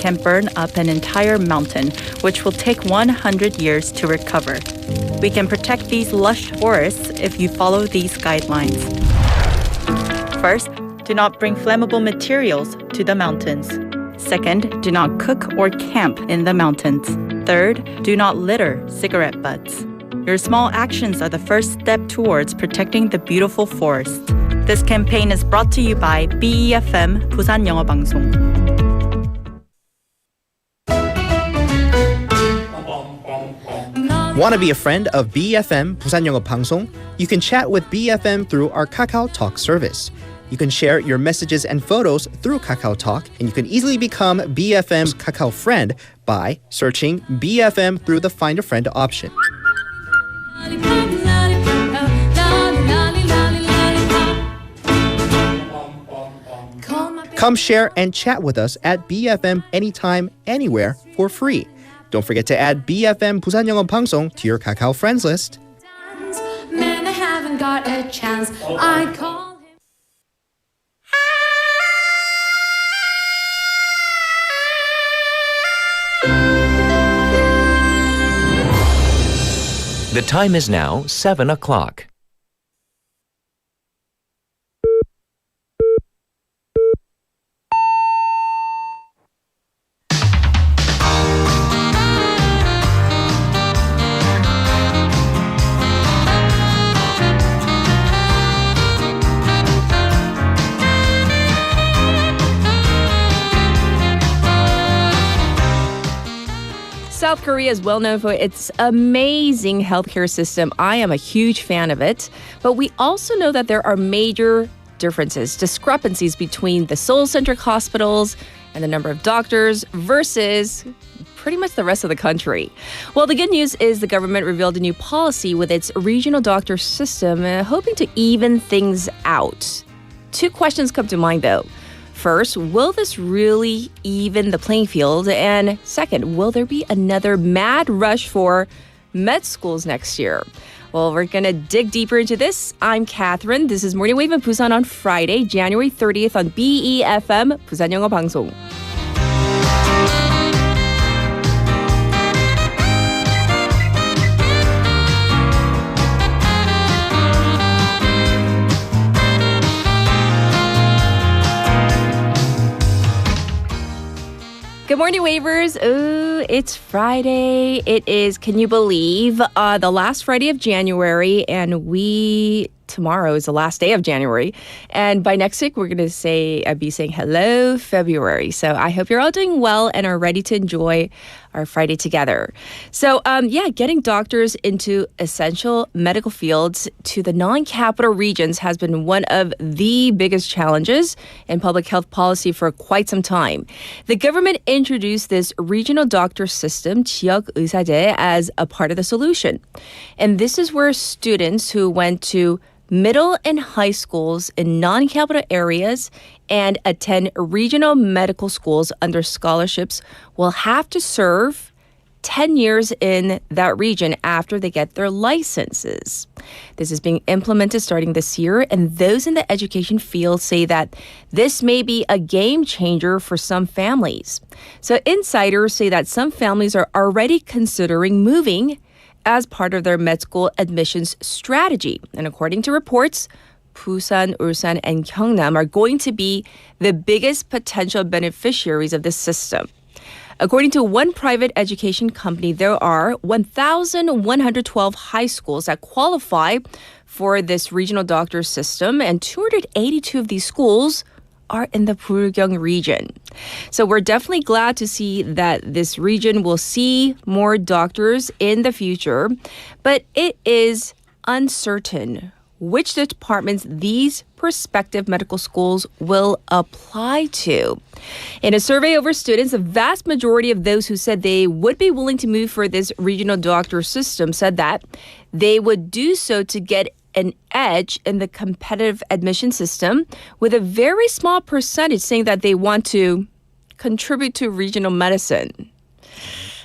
can burn up an entire mountain, which will take 100 years to recover. We can protect these lush forests if you follow these guidelines. First, do not bring flammable materials to the mountains. Second, do not cook or camp in the mountains. Third, do not litter cigarette butts. Your small actions are the first step towards protecting the beautiful forest. This campaign is brought to you by BEFM 부산 영어 방송. Want to be a friend of BFM 부산 영어 방송? You can chat with BFM through our Kakao Talk service. You can share your messages and photos through Kakao Talk, and you can easily become BFM's Kakao friend by searching BFM through the Find a Friend option. Come share and chat with us at BFM anytime, anywhere for free. Don't forget to add BFM 부산 영어 방송 to your Kakao friends list. Man, I haven't got a chance. I call him. The time is now 7 o'clock. South Korea is well known for its amazing healthcare system. I am a huge fan of it. But we also know that there are major differences, discrepancies between the Seoul-centric hospitals and the number of doctors versus pretty much the rest of the country. Well, the good news is the government revealed a new policy with its regional doctor system, hoping to even things out. Two questions come to mind, though. First, will this really even the playing field? And second, will there be another mad rush for med schools next year? Well, we're going to dig deeper into this. I'm Catherine. This is Morning Wave in Busan on Friday, January 30th on BEFM, 부산 영어 방송. Good morning, Wavers. Ooh, it's Friday. It is, can you believe, the last Friday of January, and tomorrow is the last day of January. And by next week, we're going to be saying hello, February. So I hope you're all doing well and are ready to enjoy our Friday together. So, getting doctors into essential medical fields to the non-capital regions has been one of the biggest challenges in public health policy for quite some time. The government introduced this regional doctor system, 지역 의사제, as a part of the solution. And this is where students who went to middle and high schools in non-capital areas and attend regional medical schools under scholarships will have to serve 10 years in that region after they get their licenses. This is being implemented starting this year, and those in the education field say that this may be a game changer for some families. So insiders say that some families are already considering moving as part of their med school admissions strategy. And according to reports, Busan, Ulsan, and Gyeongnam are going to be the biggest potential beneficiaries of this system. According to one private education company, there are 1,112 high schools that qualify for this regional doctor system, and 282 of these schools are in the Bulgyeong region. So we're definitely glad to see that this region will see more doctors in the future, but it is uncertain which departments these prospective medical schools will apply to. In a survey over students, the vast majority of those who said they would be willing to move for this regional doctor system said that they would do so to get an edge in the competitive admission system, with a very small percentage saying that they want to contribute to regional medicine.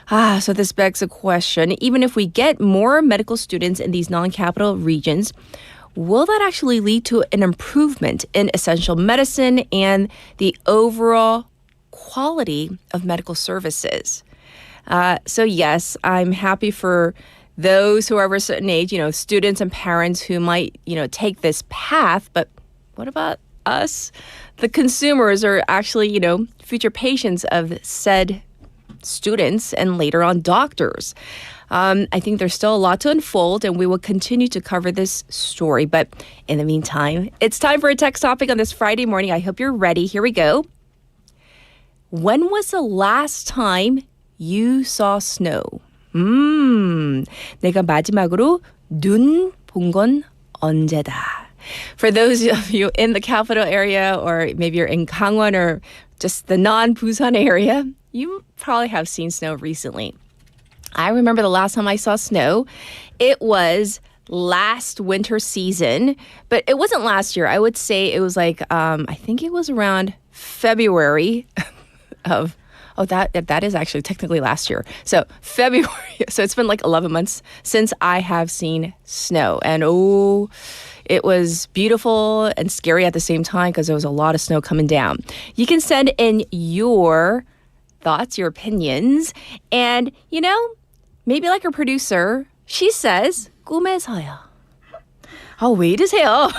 So this begs a question. Even if we get more medical students in these non-capital regions, will that actually lead to an improvement in essential medicine and the overall quality of medical services. So yes, I'm happy for those who are of a certain age, students and parents who might, take this path. But what about us? The consumers are actually, future patients of said students and later on doctors. I think there's still a lot to unfold, and we will continue to cover this story. But in the meantime, it's time for a text topic on this Friday morning. I hope you're ready. Here we go. When was the last time you saw snow? 내가 마지막으로 눈 본 건 언제다. For those of you in the capital area, or maybe you're in Gangwon or just the non-Busan area, you probably have seen snow recently. I remember the last time I saw snow, it was last winter season, but it wasn't last year. I would say it was like, I think it was around February of, that is actually technically last year. So February, so it's been like 11 months since I have seen snow. And it was beautiful and scary at the same time because there was a lot of snow coming down. You can send in your thoughts, your opinions, and, maybe like our producer, she says, 꿈에서요. Oh, 왜 이러세요?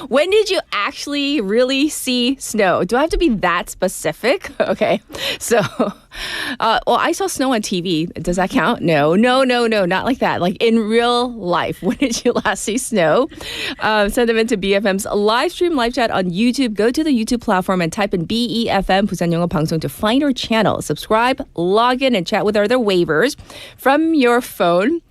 When did you actually really see snow? Do I have to be that specific? Okay. So, I saw snow on TV. Does that count? No, not like that. Like in real life, when did you last see snow? Send them into BFM's live stream, live chat on YouTube. Go to the YouTube platform and type in BEFM, 부산 영어 방송, to find our channel. Subscribe, log in, and chat with our other waivers from your phone.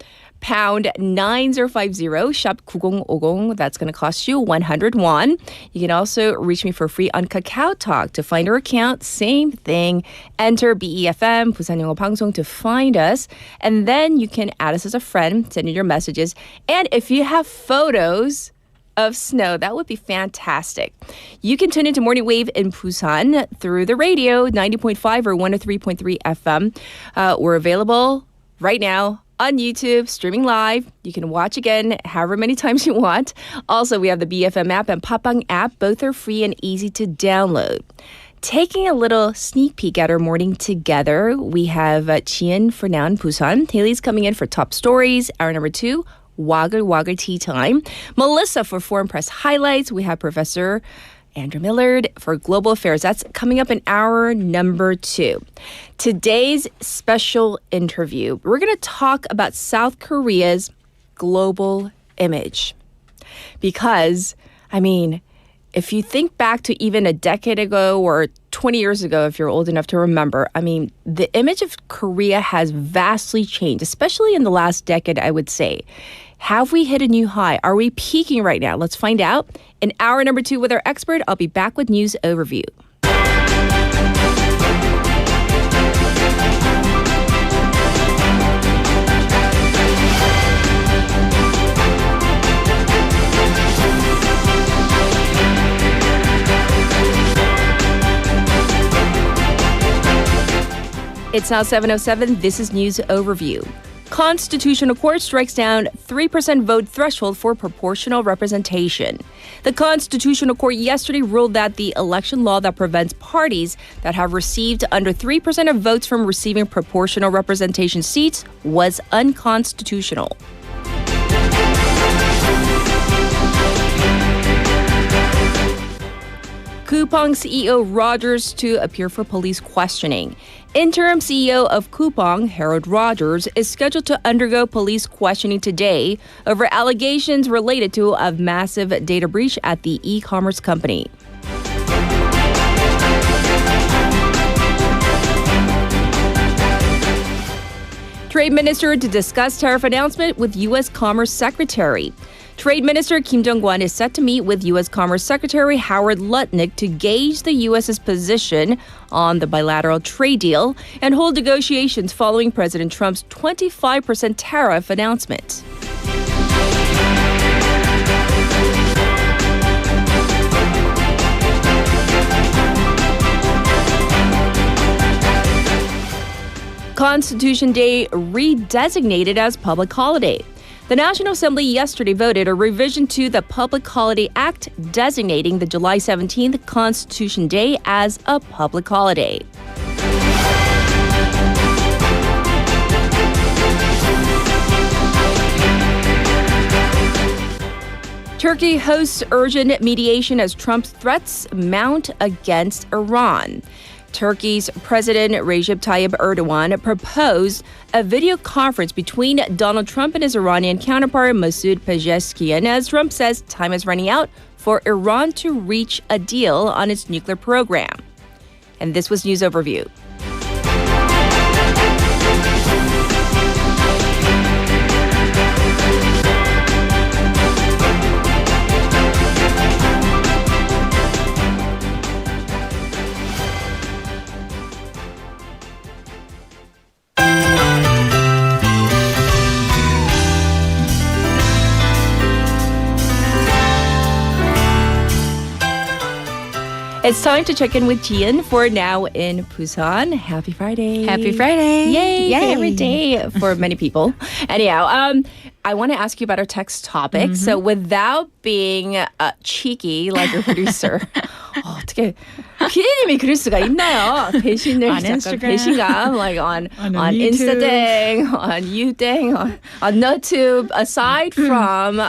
Pound 9050, shop 9050. That's going to cost you 100 won. You can also reach me for free on Kakao Talk. To find our account, same thing. Enter BEFM, 부산 영어 방송, to find us. And then you can add us as a friend, send in your messages. And if you have photos of snow, that would be fantastic. You can tune into Morning Wave in Busan through the radio, 90.5 or 103.3 FM. We're available right now on YouTube, streaming live. You can watch again however many times you want. Also, we have the BFM app and Papang app. Both are free and easy to download. Taking a little sneak peek at our morning together, we have Chien for now in Busan. Haley's coming in for top stories. Hour number 2, wa글와글 tea time. Melissa for foreign press highlights. We have Professor Andrew Millard for global affairs. That's coming up in hour number 2. Today's special interview, we're going to talk about South Korea's global image. Because, if you think back to even a decade ago or 20 years ago, if you're old enough to remember, the image of Korea has vastly changed, especially in the last decade, I would say. Have we hit a new high? Are we peaking right now? Let's find out. In hour number 2 with our expert, I'll be back with news overview. It's now 7:07. This is News Overview. Constitutional Court strikes down 3% vote threshold for proportional representation. The Constitutional Court yesterday ruled that the election law that prevents parties that have received under 3% of votes from receiving proportional representation seats was unconstitutional. Coupang CEO Rogers to appear for police questioning. Interim CEO of Coupang, Harold Rogers, is scheduled to undergo police questioning today over allegations related to a massive data breach at the e-commerce company. Trade Minister to discuss tariff announcement with U.S. Commerce Secretary. Trade Minister Kim Jong-kwon is set to meet with U.S. Commerce Secretary Howard Lutnick to gauge the U.S.'s position on the bilateral trade deal and hold negotiations following President Trump's 25% tariff announcement. Constitution Day redesignated as public holiday. The National Assembly yesterday voted a revision to the Public Holiday Act designating the July 17th Constitution Day as a public holiday. Turkey hosts urgent mediation as Trump's threats mount against Iran. Turkey's President Recep Tayyip Erdogan proposed a video conference between Donald Trump and his Iranian counterpart Masoud Pezeshkian, as Trump says time is running out for Iran to reach a deal on its nuclear program. And this was News Overview. It's time to check in with Jian for Now in Busan. Happy Friday. Happy Friday. Yay. Favorite day for many people. Anyhow, I want to ask you about our text topic. So without being cheeky like your producer, 어떻게 피디님이 그럴 수가 있나요? 배신을 On 약간 Instagram. 배신감 like on YouTube. Instadang, on YouTang, on NoTube. Aside from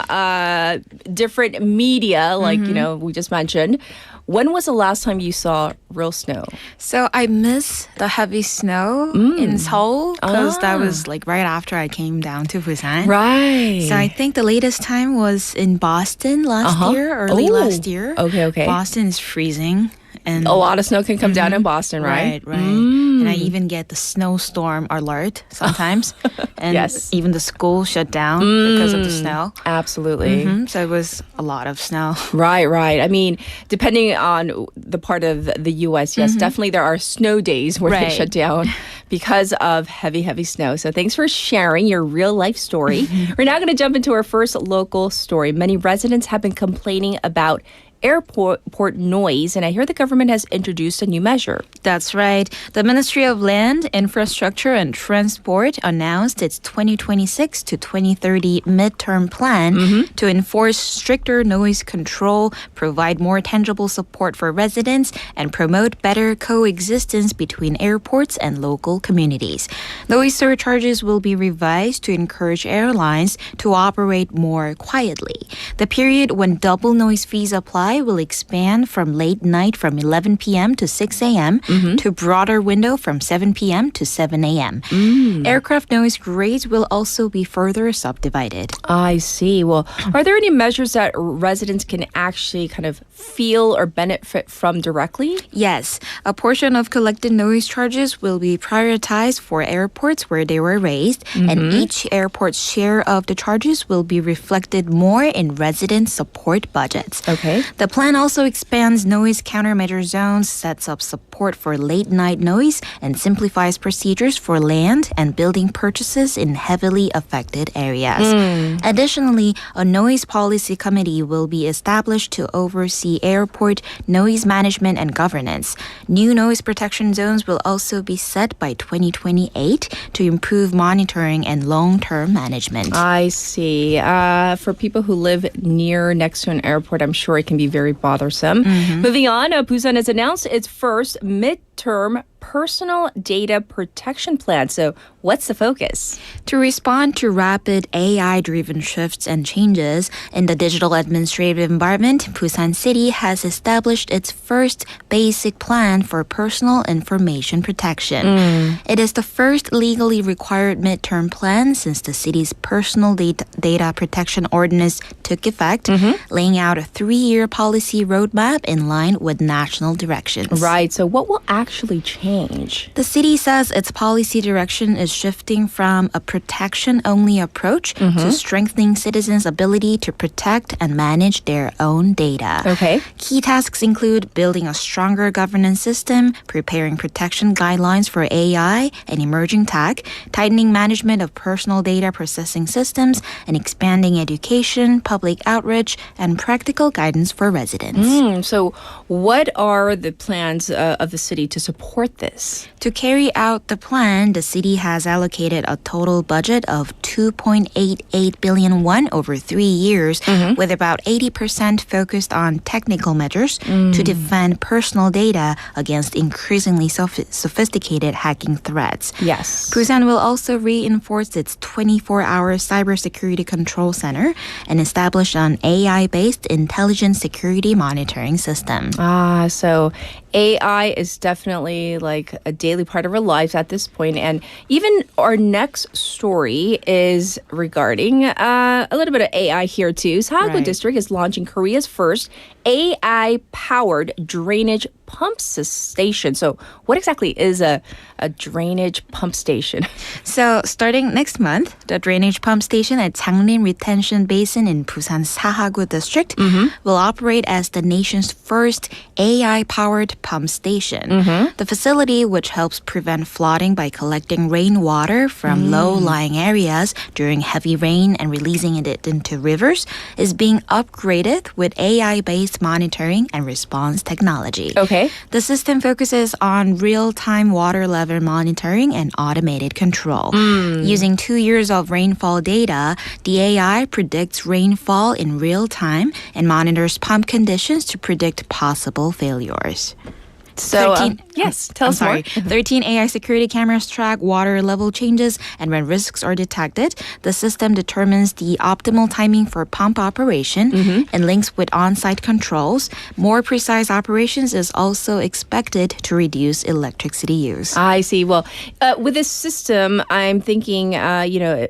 different media, like we just mentioned. When was the last time you saw real snow? So I miss the heavy snow in Seoul because that was like right after I came down to Busan. Right. So I think the latest time was in Boston last year, early last year. Okay. Boston is freezing. And A lot of snow can come down in Boston, right? Right. And I even get the snowstorm alert sometimes. And Yes. even the school shut down because of the snow. Absolutely. So it was a lot of snow. Right. I mean, depending on the part of the U.S., yes, definitely there are snow days where they Right. shut down because of heavy snow. So thanks for sharing your real life story. We're now going to jump into our first local story. Many residents have been complaining about airport noise, and I hear the government has introduced a new measure. That's right. The Ministry of Land, Infrastructure and Transport announced its 2026 to 2030 midterm plan to enforce stricter noise control, provide more tangible support for residents, and promote better coexistence between airports and local communities. Noise surcharges will be revised to encourage airlines to operate more quietly. The period when double noise fees apply will expand from late night from 11 p.m. to 6 a.m. to broader window from 7 p.m. to 7 a.m. Aircraft noise grades will also be further subdivided. I see. Well, are there any measures that residents can actually kind of feel or benefit from directly? Yes, a portion of collected noise charges will be prioritized for airports where they were raised, and each airport's share of the charges will be reflected more in resident support budgets. Okay. The plan also expands noise countermeasure zones, sets up support for late-night noise, and simplifies procedures for land and building purchases in heavily affected areas. Additionally, a noise policy committee will be established to oversee airport noise management and governance. New noise protection zones will also be set by 2028 to improve monitoring and long-term management. I see. For people who live next to an airport, I'm sure it can be very bothersome. Moving on, Busan has announced its first midterm personal data protection plan. So what's the focus? To respond to rapid AI-driven shifts and changes in the digital administrative environment, Busan City has established its first basic plan for personal information protection. It is the first legally required midterm plan since the city's personal data protection ordinance took effect, laying out a 3-year policy roadmap in line with national directions. Right. So what will actually change? The city says its policy direction is shifting from a protection-only approach to strengthening citizens' ability to protect and manage their own data. Okay. Key tasks include building a stronger governance system, preparing protection guidelines for AI and emerging tech, tightening management of personal data processing systems, and expanding education, public outreach, and practical guidance for residents. So what are the plans of the city to support this? To carry out the plan, the city has allocated a total budget of 2.88 billion won over 3 years, with about 80% focused on technical measures to defend personal data against increasingly sophisticated hacking threats. Yes. Busan will also reinforce its 24-hour cybersecurity control center and establish an AI-based intelligent security monitoring system. So AI is definitely like a daily part of our lives at this point. And even our next story is regarding a little bit of AI here too. Sahagu Right. District is launching Korea's first AI-powered drainage pump station. So what exactly is a drainage pump station? So starting next month, the drainage pump station at Changlin Retention Basin in Busan Sahagu District will operate as the nation's first AI-powered pump station. The facility, which helps prevent flooding by collecting rainwater from low-lying areas during heavy rain and releasing it into rivers, is being upgraded with AI-based monitoring and response technology. Okay. The system focuses on real-time water level monitoring and automated control. Using 2 years of rainfall data, the AI predicts rainfall in real time and monitors pump conditions to predict possible failures. So, yes, tell us more. 13 AI security cameras track water level changes, and when risks are detected, the system determines the optimal timing for pump operation and links with on-site controls. More precise operations is also expected to reduce electricity use. I see. Well, with this system, I'm thinking,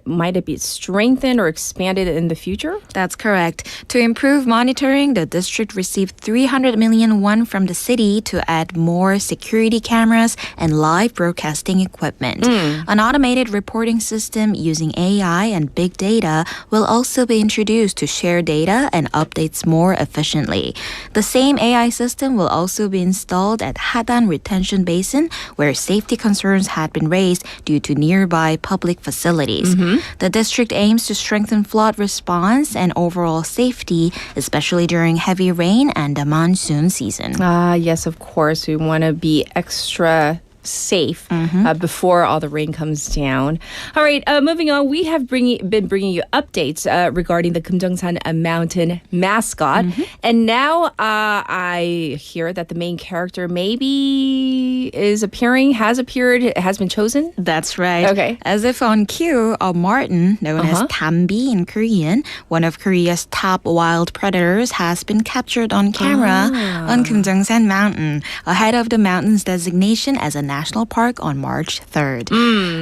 might it be strengthened or expanded in the future? That's correct. To improve monitoring, the district received 300 million won from the city to add more security cameras and live broadcasting equipment. An automated reporting system using AI and big data will also be introduced to share data and updates more efficiently. The same AI system will also be installed at Hadan Retention Basin, where safety concerns had been raised due to nearby public facilities. The district aims to strengthen flood response and overall safety, especially during heavy rain and the monsoon season. Yes, of course. We want to be extra safe before all the rain comes down. All right, moving on, we have been bringing you updates regarding the Kumjungsan mountain mascot. And now I hear that the main character maybe has been chosen. That's right. Okay. As if on cue, a marten, known as Dambi in Korean, one of Korea's top wild predators, has been captured on camera on Kumjungsan Mountain, ahead of the mountain's designation as a national park on March 3rd.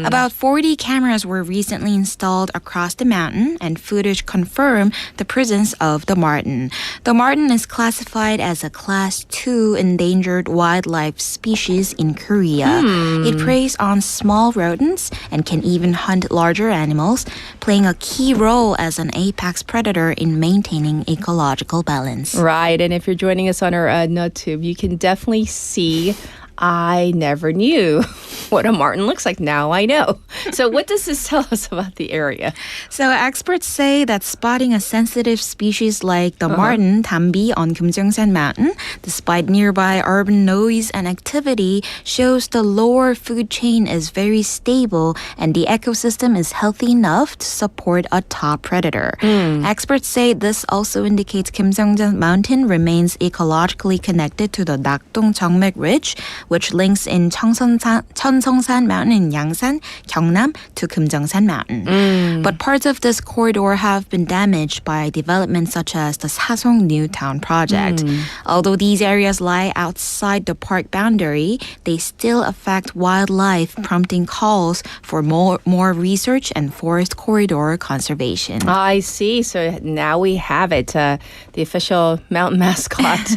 About 40 cameras were recently installed across the mountain, and footage confirmed the presence of the marten. The marten is classified as a Class 2 endangered wildlife species in Korea. It preys on small rodents and can even hunt larger animals, playing a key role as an apex predator in maintaining ecological balance. Right, and if you're joining us on our NoTube, you can definitely see I never knew what a marten looks like. Now I know. So what does this tell us about the area? So experts say that spotting a sensitive species like the marten, Dambi, on Kumjungsan Mountain, despite nearby urban noise and activity, shows the lower food chain is very stable and the ecosystem is healthy enough to support a top predator. Experts say this also indicates Kumjungsan Mountain remains ecologically connected to the Nakdong Jeongmek Ridge, which links in Cheonsongsan Mountain in Yangsan, Gyeongnam to Kumjungsan Mountain. But parts of this corridor have been damaged by developments such as the Sasong New Town project. Although these areas lie outside the park boundary, they still affect wildlife, prompting calls for more research and forest corridor conservation. I see. So now we have it. The official mountain mascot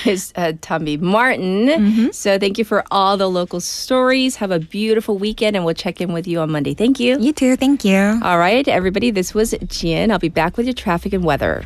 is Dambi Marten. So thank you for all the local stories. Have a beautiful weekend, and we'll check in with you on Monday. Thank you. You too. Thank you. All right, everybody. This was Jian. I'll be back with your traffic and weather.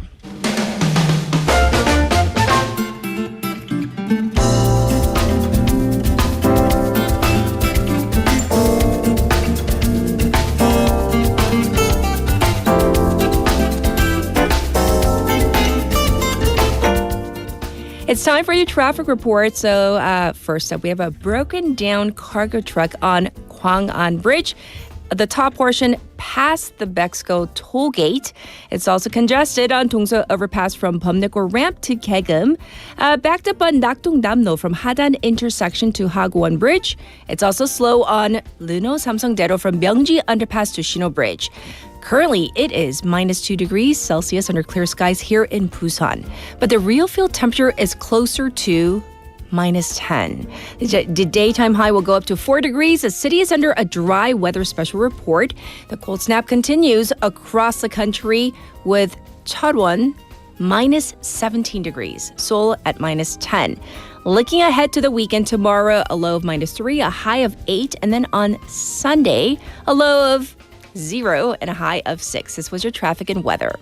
It's time for your traffic report. So first up, we have a broken down cargo truck on Gwangan Bridge. The top portion past the Bexco toll gate. It's also congested on Dongso overpass from Bumnekor ramp to Kegum. Backed up on Nakdong-Damno from Hadan intersection to Hagwon Bridge. It's also slow on Luno Samsung-Dero from Myeongji underpass to Shino Bridge. Currently, it is minus 2 degrees Celsius under clear skies here in Busan. But the real field temperature is closer to minus 10. The daytime high will go up to 4 degrees. The city is under a dry weather special report. The cold snap continues across the country with Cheolwon minus 17 degrees, Seoul at minus 10. Looking ahead to the weekend, tomorrow a low of minus 3, a high of 8, and then on Sunday a low of 0 and a high of 6. This was your traffic and weather.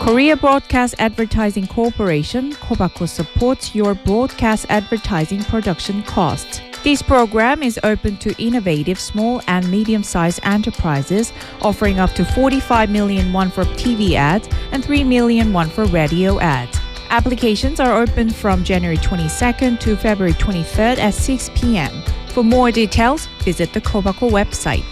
Korea Broadcast Advertising Corporation, Kobaco supports your broadcast advertising production costs. This program is open to innovative small and medium-sized enterprises, offering up to 45 million won for TV ads and 3 million won for radio ads. Applications are open from January 22nd to February 23rd at 6 p.m. For more details, visit the Kobaco website.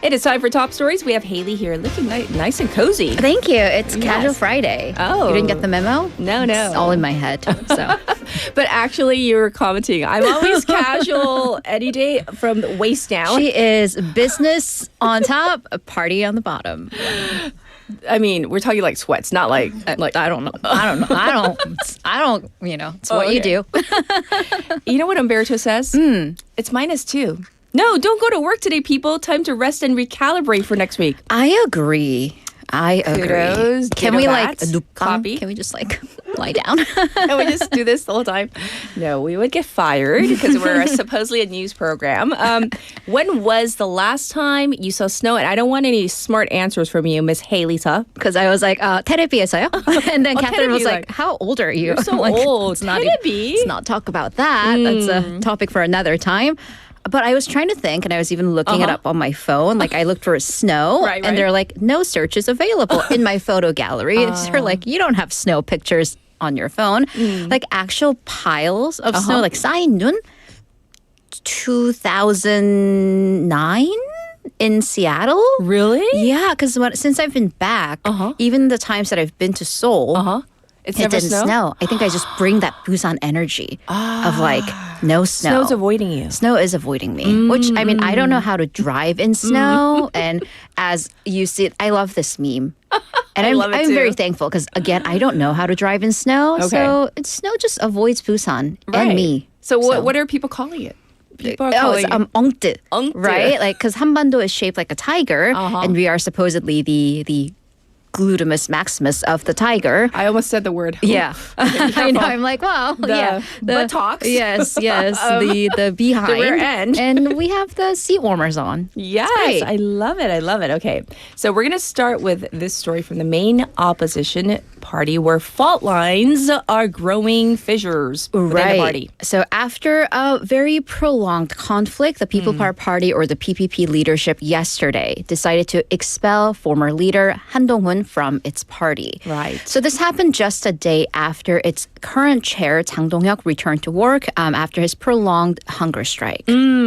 It is time for Top Stories. We have Haley here looking nice and cozy. Thank you. It's Casual Yes. Friday. Oh. You didn't get the memo? No. It's all in my head. So But actually, you were commenting. I'm always casual any day from the waist down. she is business on top, a party on the bottom. I mean, we're talking like sweats, not like I don't know. It's what you do. You know what Umberto says? It's minus 2. No, don't go to work today, people. Time to rest and recalibrate for next week. I agree. Kudos, Can ditto we that. like Copy. Can we just like lie down? Can we just do this the whole time? No, we would get fired because we're supposedly a news program. When was the last time you saw snow? And I don't want any smart answers from you, Miss Haley. Because I was like, 테레비에서요? And then Catherine was 테레비, like, how old are you? You're so Like, old. It's not, 테레비? let's not talk about that. That's a topic for another time. But I was trying to think, and I was even looking it up on my phone. Like, I looked for snow, Right. and they're like, no search is available in my photo gallery. So they're like, you don't have snow pictures on your phone. Like, actual piles of snow, like 쌓인 눈, 2009 in Seattle. Really? Yeah, because since I've been back, even the times that I've been to Seoul, It's it never didn't snow. I think I just bring that Busan energy of like no snow. Snow's avoiding you. Snow is avoiding me, which I mean, I don't know how to drive in snow. And as you see, I love this meme. And I'm love it I'm too. very thankful because, again, I don't know how to drive in snow. Okay. So snow just avoids Busan and me. So what are people calling it? People are Oh, calling it's it 엉뜨, 엉뜨. right? Like, because Hanbando is shaped like a tiger, and we are supposedly the gluteus maximus of the tiger. I almost said the word. Yeah, I know. I'm like, well, The buttocks. Yes, the behind, the rear end. and we have the seat warmers on. Yes, great. I love it. Okay, so we're going to start with this story from the main opposition party where fault lines are growing fissures within the party. So after a very prolonged conflict, the People Power Party, or the PPP leadership, yesterday decided to expel former leader Han Dong-hoon from its party. Right. So this happened just a day after its current chair, Jang Dong-hyuk, returned to work after his prolonged hunger strike.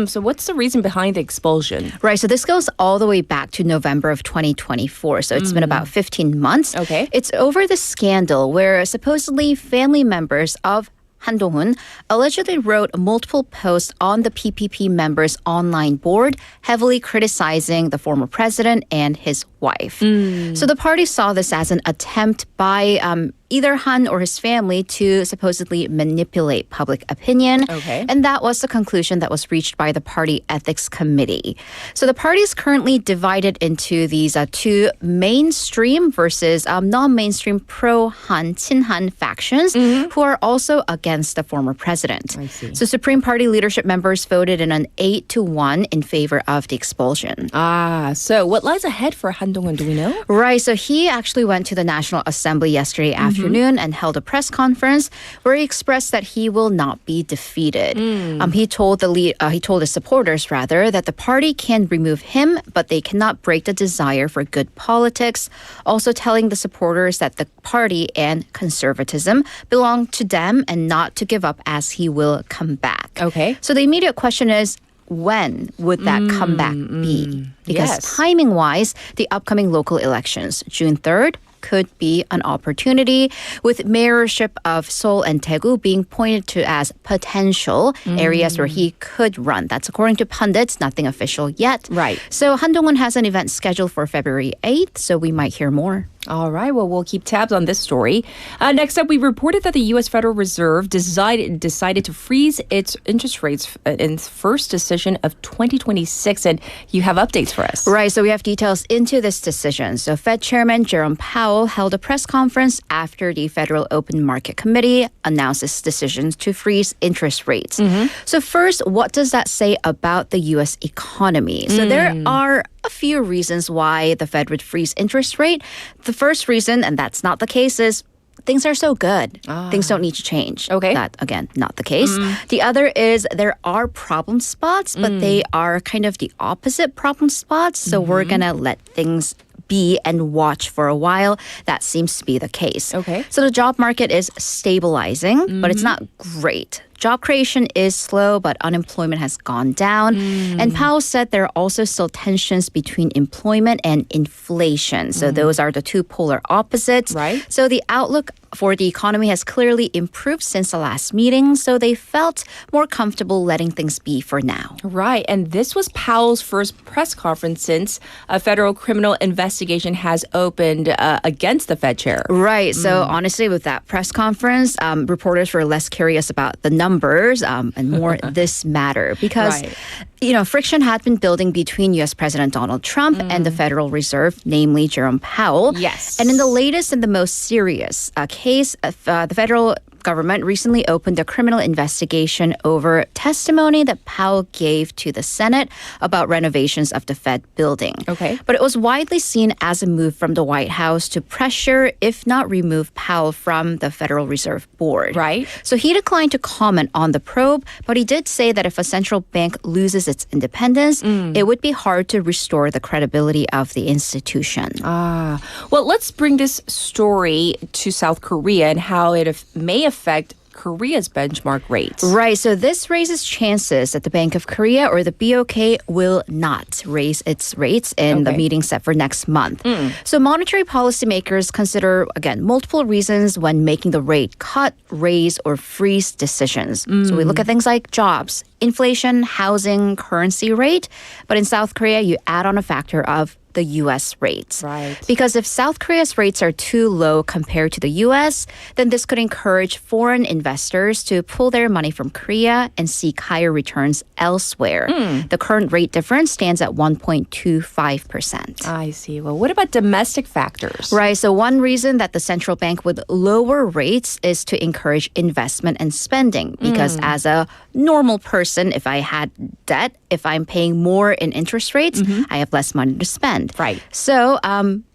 So what's the reason behind the expulsion? Right, so this goes all the way back to November of 2024. So it's been about 15 months. Okay. It's over the scandal where supposedly family members of Han Dong-hoon allegedly wrote multiple posts on the PPP members' online board, heavily criticizing the former president and his wife. So the party saw this as an attempt by either Han or his family to supposedly manipulate public opinion. Okay. And that was the conclusion that was reached by the party ethics committee. So the party is currently divided into these two mainstream versus non-mainstream pro-Han, Chin-Han factions who are also against the former president. I see. So Supreme Party leadership members voted in an 8-1 in favor of the expulsion. So what lies ahead for Han Dong-un, do we know? Right, so he actually went to the National Assembly yesterday afternoon and held a press conference where he expressed that he will not be defeated. He told his supporters that the party can remove him, but they cannot break the desire for good politics. Also telling the supporters that the party and conservatism belong to them and not to give up as he will come back. Okay. So the immediate question is, when would that comeback be? Because Yes. timing-wise, the upcoming local elections, June 3rd, could be an opportunity, with mayorship of Seoul and Daegu being pointed to as potential areas where he could run. That's according to pundits, nothing official yet. Right. So Han Dong-un has an event scheduled for February 8th, so we might hear more. All right, well, we'll keep tabs on this story. Next up, we reported that the U.S. Federal Reserve decided to freeze its interest rates in its first decision of 2026, and you have updates for us. Right, so we have details into this decision. So Fed Chairman Jerome Powell held a press conference after the Federal Open Market Committee announced its decision to freeze interest rates. So first, what does that say about the U.S. economy? So there are a few reasons why the Fed would freeze interest rate. The first reason, and that's not the case, is things are so good. Things don't need to change. Okay. That, again, not the case. The other is there are problem spots, but they are kind of the opposite problem spots. So we're going to let things be and watch for a while. That seems to be the case. Okay. So the job market is stabilizing, but it's not great. Job creation is slow, but unemployment has gone down. And Powell said there are also still tensions between employment and inflation. So those are the two polar opposites. Right. So the outlook for the economy has clearly improved since the last meeting. So they felt more comfortable letting things be for now. Right, and this was Powell's first press conference since a federal criminal investigation has opened against the Fed chair. Right. So honestly, with that press conference, reporters were less curious about the numbers and more this matter because, Right. Friction had been building between U.S. President Donald Trump and the Federal Reserve, namely Jerome Powell. Yes. And in the latest and the most serious case, the federal government recently opened a criminal investigation over testimony that Powell gave to the Senate about renovations of the Fed building. Okay. But it was widely seen as a move from the White House to pressure, if not remove, Powell from the Federal Reserve Board. Right. So he declined to comment on the probe, but he did say that if a central bank loses its independence, it would be hard to restore the credibility of the institution. Well, let's bring this story to South Korea and how it may affect Korea's benchmark rates. Right. So this raises chances that the Bank of Korea or the BOK will not raise its rates in the meeting set for next month. So monetary policymakers consider, again, multiple reasons when making the rate cut, raise, or freeze decisions. So we look at things like jobs, inflation, housing, currency rate. But in South Korea, you add on a factor of the U.S. rates. Right. Because if South Korea's rates are too low compared to the U.S., then this could encourage foreign investors to pull their money from Korea and seek higher returns elsewhere. The current rate difference stands at 1.25%. I see. Well, what about domestic factors? Right. So one reason that the central bank would lower rates is to encourage investment and spending. Because as a normal person, if I had debt, if I'm paying more in interest rates, I have less money to spend. Right. So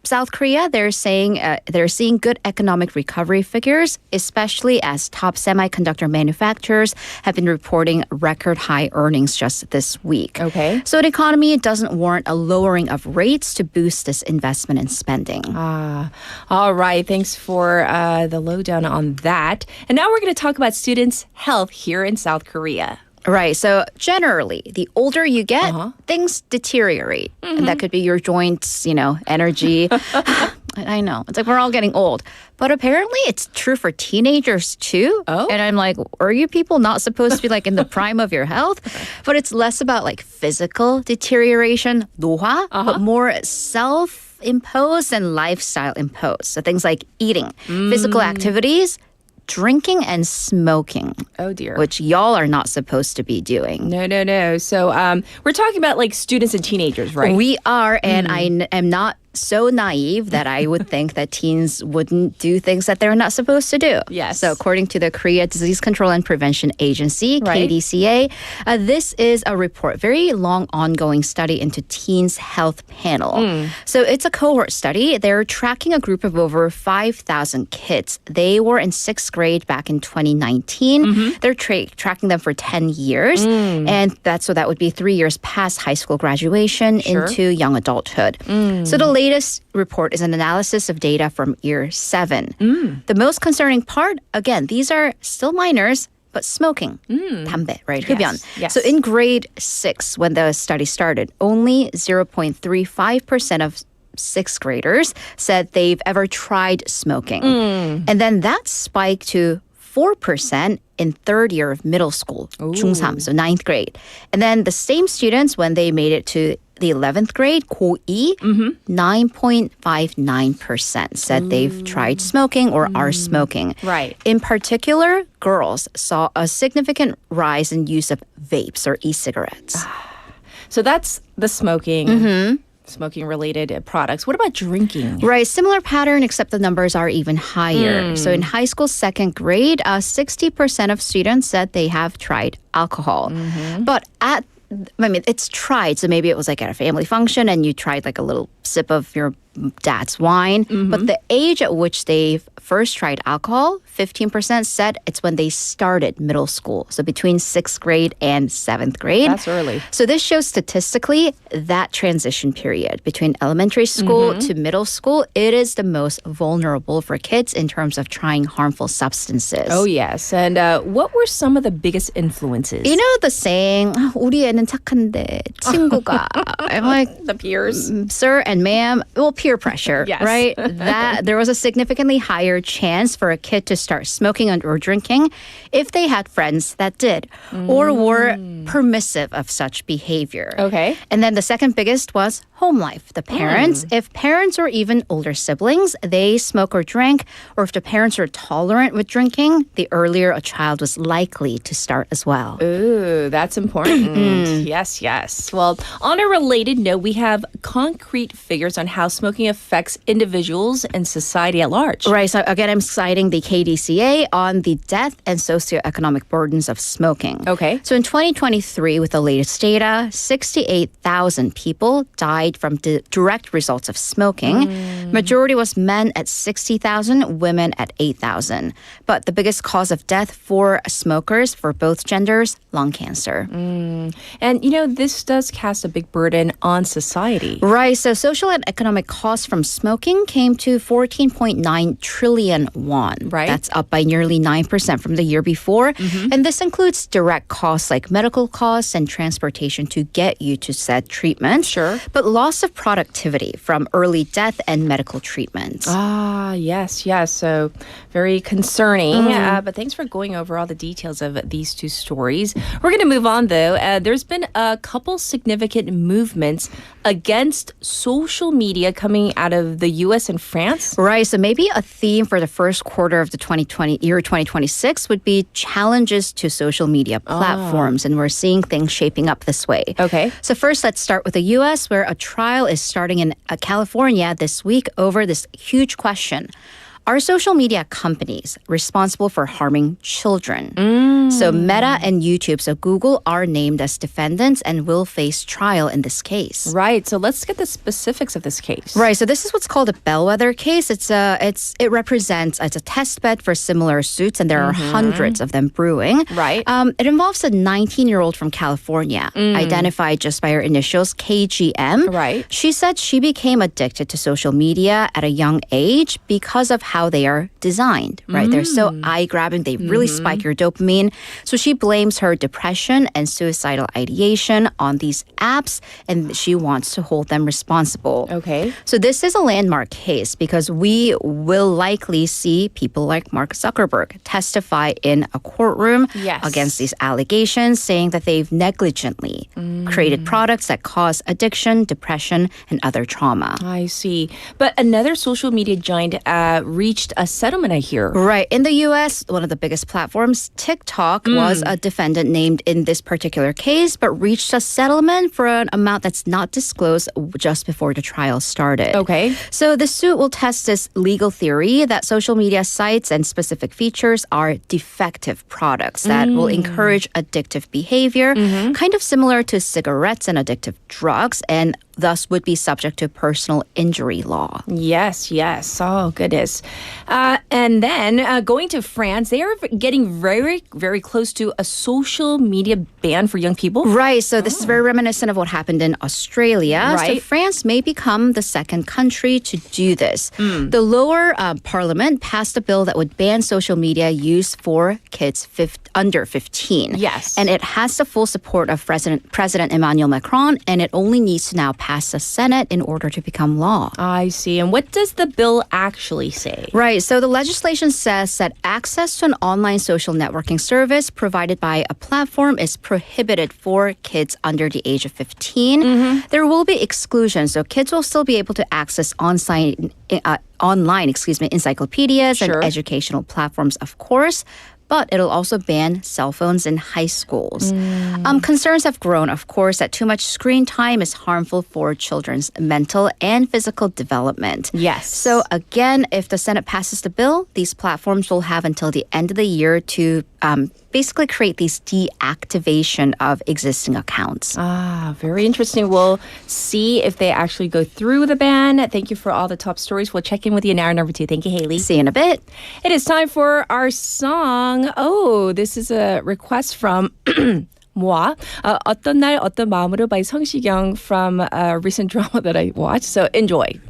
South Korea, they're saying they're seeing good economic recovery figures, especially as top semiconductor manufacturers have been reporting record high earnings just this week. Okay. So the economy doesn't warrant a lowering of rates to boost this investment and spending. All right. Thanks for the lowdown on that. And now we're going to talk about students' health here in South Korea. Right. So generally, the older you get, things deteriorate. And that could be your joints, energy. I know. It's like we're all getting old. But apparently it's true for teenagers too. Oh. And I'm like, are you people not supposed to be in the prime of your health? But it's less about physical deterioration, 노화, but more self-imposed and lifestyle-imposed. So things like eating, physical activities, drinking, and smoking. Oh, dear. Which y'all are not supposed to be doing. No. So we're talking about like students and teenagers, right? We are, and I am not so naive that I would think that teens wouldn't do things that they're not supposed to do. Yes. So according to the Korea Disease Control and Prevention Agency, Right. KDCA, this is a report, very long ongoing study into teens' health panel. So it's a cohort study. They're tracking a group of over 5,000 kids. They were in 6th grade back in 2019. They're tracking them for 10 years. And that would be 3 years past high school graduation into young adulthood. So the latest report is an analysis of data from year 7. The most concerning part, again, these are still minors, but smoking. 담배, right? 흡연. Yes. So in grade 6, when the study started, only 0.35% of 6th graders said they've ever tried smoking. And then that spiked to 4% in 3rd year of middle school, 중3, so 9th grade. And then the same students, when they made it to the 11th grade, 고2, 9.59% said they've tried smoking or are smoking. Right. In particular, girls saw a significant rise in use of vapes or e-cigarettes. So that's the smoking. Smoking-related products. What about drinking? Right, similar pattern, except the numbers are even higher. So in high school 2nd grade, 60% of students said they have tried alcohol. But it's tried. So maybe it was like at a family function and you tried like a little sip of your dad's wine. But the age at which they first tried alcohol, 15% said it's when they started middle school. So between 6th grade and 7th grade. That's early. So this shows statistically that transition period between elementary school to middle school, it is the most vulnerable for kids in terms of trying harmful substances. Oh, yes. And what were some of the biggest influences? You know the saying, 우리 애는 착한데 친구가. I'm like, the peers. sir and ma'am, well, peer pressure, Yes. right? That there was a significantly higher chance for a kid to start smoking or drinking if they had friends that did or were permissive of such behavior. Okay. And then the second biggest was home life. The parents, if parents or even older siblings, they smoke or drink, or if the parents are tolerant with drinking, the earlier a child was likely to start as well. Ooh, that's important. Yes. Well, on a related note, we have concrete figures on how smoking affects individuals and society at large. Right. So again, I'm citing the KDCA on the death and socioeconomic burdens of smoking. Okay. So in 2023, with the latest data, 68,000 people died from direct results of smoking. Majority was men at 60,000, women at 8,000. But the biggest cause of death for smokers, for both genders, lung cancer. And, this does cast a big burden on society. Right. So social and economic costs from smoking came to 14.9 trillion won. Right. That's up by nearly 9% from the year before. And this includes direct costs like medical costs and transportation to get you to said treatment. Sure. But loss of productivity from early death and medical treatments. Ah, yes. So very concerning. But thanks for going over all the details of these two stories. We're going to move on, though. There's been a couple significant movements against social media coming out of the U.S. and France. Right. So maybe a theme for the first quarter of the 2026 would be challenges to social media platforms. And we're seeing things shaping up this way. Okay. So first, let's start with the U.S., where a trial is starting in California this week over this huge question. Are social media companies responsible for harming children? So Meta and YouTube, so Google, are named as defendants and will face trial in this case. Right. So let's get the specifics of this case. Right. So this is what's called a bellwether case. It's a test bed for similar suits, and there are hundreds of them brewing. Right. It involves a 19-year-old from California, identified just by her initials, KGM. Right. She said she became addicted to social media at a young age because of how they are designed, right? They're so eye-grabbing. They really spike your dopamine. So she blames her depression and suicidal ideation on these apps, and she wants to hold them responsible. Okay. So this is a landmark case because we will likely see people like Mark Zuckerberg testify in a courtroom against these allegations, saying that they've negligently created products that cause addiction, depression, and other trauma. I see. But another social media giant reached a settlement, I hear. Right. In the U.S., one of the biggest platforms, TikTok, was a defendant named in this particular case, but reached a settlement for an amount that's not disclosed just before the trial started. Okay. So the suit will test this legal theory that social media sites and specific features are defective products that will encourage addictive behavior, kind of similar to cigarettes and addictive drugs, and thus would be subject to personal injury law. Yes. Oh, goodness. And then going to France, they are getting very, very close to a social media ban for young people. Right. So this is very reminiscent of what happened in Australia. Right. So France may become the second country to do this. The lower parliament passed a bill that would ban social media use for kids under 15. Yes. And it has the full support of President Emmanuel Macron, and it only needs to now pass the Senate in order to become law. I see. And what does the bill actually say? Right. So the legislation says that access to an online social networking service provided by a platform is prohibited for kids under the age of 15. There will be exclusions. So kids will still be able to access online encyclopedias and educational platforms, of course. But it'll also ban cell phones in high schools. Concerns have grown, of course, that too much screen time is harmful for children's mental and physical development. Yes. So again, if the Senate passes the bill, these platforms will have until the end of the year to basically create these deactivation of existing accounts. Very interesting. We'll see if they actually go through the ban. Thank you for all the top stories. We'll check in with you in hour number 2. Thank you, Haley. See you in a bit. It is time for our song. Oh, this is a request from moi. 어떤 날 어떤 마음으로 by 성시경 from a recent drama that I watched. So enjoy.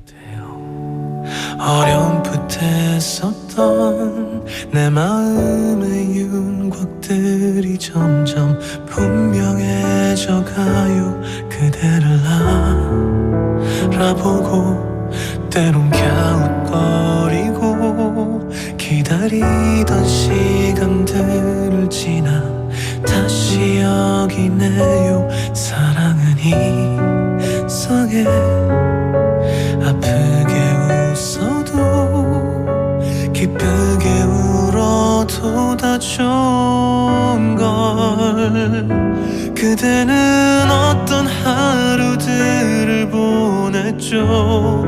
어렴풋했었던 내 마음의 윤곽들이 점점 분명해져 가요. 그대를 알아보고 때론 갸웃거리고 기다리던 시간들을 지나 다시 여기네요. 사랑은 이상해. 아프게 웃어도 기쁘게 울어도 다 좋은 걸. 그대는 어떤 하루들을 보냈죠.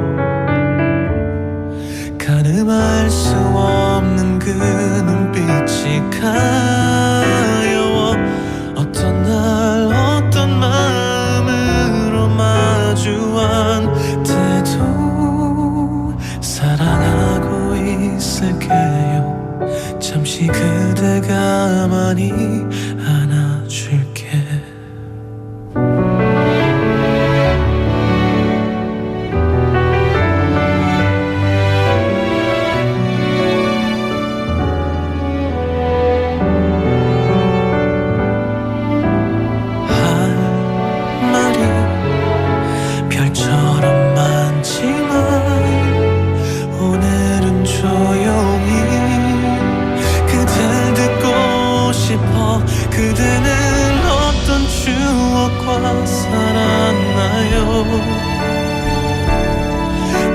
가늠할 수 없는 그 눈빛이 가여워. 어떤 날 어떤 마음으로 마주한 때도 사랑하고 있을게요. 잠시 그대가 많이 안아줄게.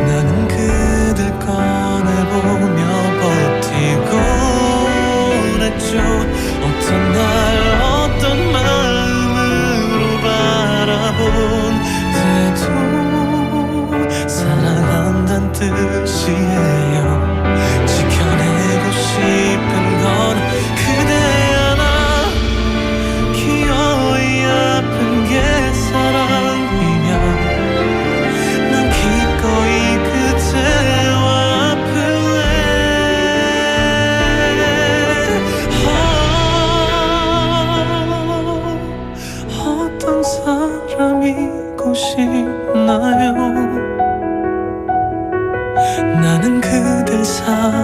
나는 그들 꺼내보며 버티곤 했죠. 어떤 날 어떤 마음으로 바라본 때도 사랑한다는 뜻이에요. 지켜내고 싶은 건 그대 하나. 기어이 아픈 게 사랑이면 난 기꺼이 그대와 아플래. 어떤 사람이고 싶나요? 나는 그댈 사랑해요.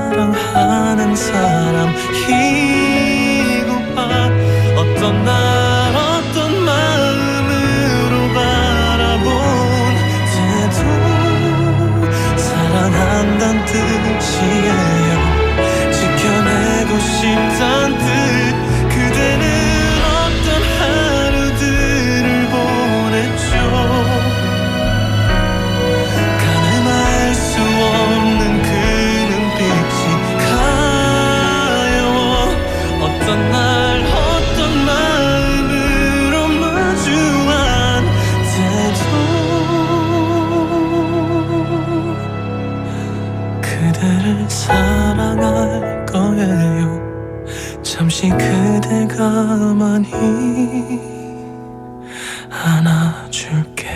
안아줄게.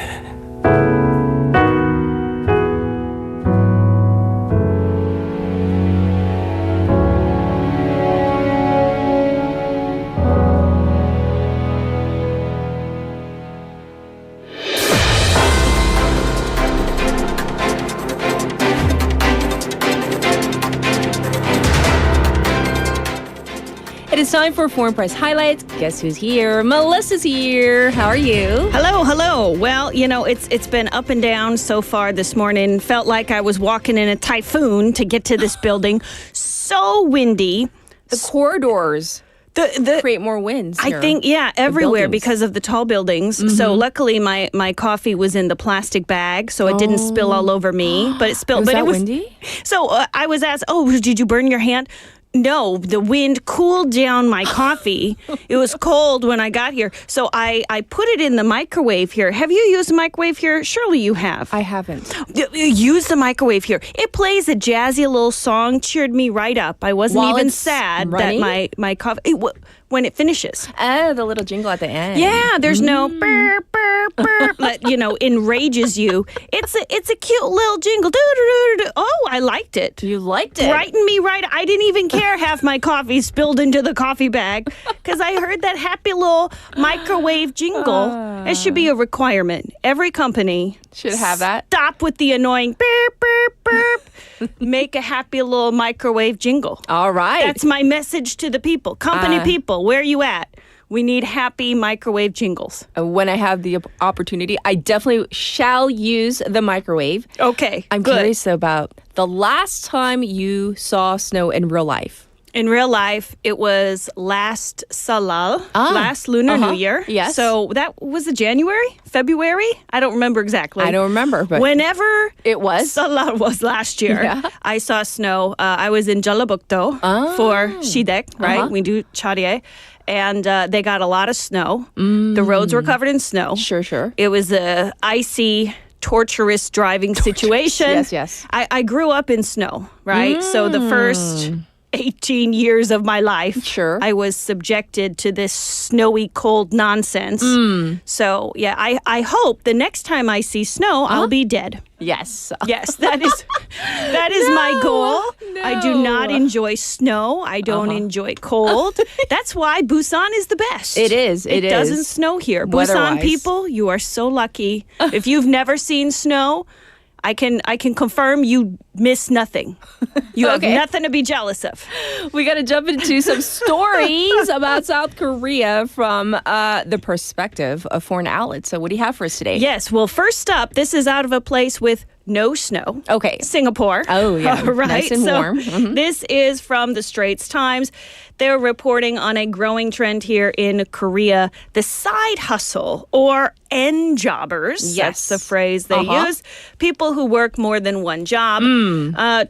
It is time for Foreign Press Highlights. Guess who's here? Melissa's here. How are you? Hello. Well, it's been up and down so far this morning. Felt like I was walking in a typhoon to get to this building. So windy. The corridors The create more winds. I think, everywhere buildings. because of the tall buildings. So luckily my coffee was in the plastic bag, so it didn't spill all over me. But it spilled. Was but that it was windy? So I was asked, did you burn your hand? No, the wind cooled down my coffee. It was cold when I got here. So I put it in the microwave here. Have you used the microwave here? Surely you have. I haven't. Use the microwave here. It plays a jazzy little song, cheered me right up. I wasn't While even it's sad running? that my coffee... when it finishes. The little jingle at the end. Yeah, there's no burp, burp, burp that, enrages you. It's a cute little jingle. Doo-doo-doo-doo. Oh, I liked it. You liked it. Brightened me right. I didn't even care half my coffee spilled into the coffee bag because I heard that happy little microwave jingle. It should be a requirement. Every company Should have that. Stop with the annoying burp, burp, burp. Make a happy little microwave jingle. All right. That's my message to the people. Company people, where you at? We need happy microwave jingles. When I have the opportunity, I definitely shall use the microwave. Okay, I'm good. curious about the last time you saw snow in real life. In real life, it was last Salal, last Lunar New Year. Yes. So that was it January? February? I don't remember exactly. I don't remember, but whenever it was. Salal was last year, Yeah. I saw snow. I was in Jeollabuk-do for Shidek, right? We do Chadye. And they got a lot of snow. The roads were covered in snow. Sure. It was a icy, torturous driving situation. Yes. I grew up in snow, right? So the first 18 years of my life, Sure. I was subjected to this snowy, cold nonsense. So, yeah, I hope the next time I see snow, I'll be dead. Yes. Yes, that is my goal. I do not enjoy snow. I don't enjoy cold. That's why Busan is the best. It is. It doesn't is. snow here. Busan Weather-wise. people, you are so lucky. If you've never seen snow, I can confirm you miss nothing. You have Okay. nothing to be jealous of. We got to jump into some stories about South Korea from the perspective of foreign outlets. So what do you have for us today? Yes, well, first up, this is out of a place with no snow. Okay. Singapore. Oh, yeah. Right. Nice and So warm. Mhm. This is from the Straits Times. They're reporting on a growing trend here in Korea, the side hustle or end jobbers. Yes. That's the phrase they use. People who work more than one job.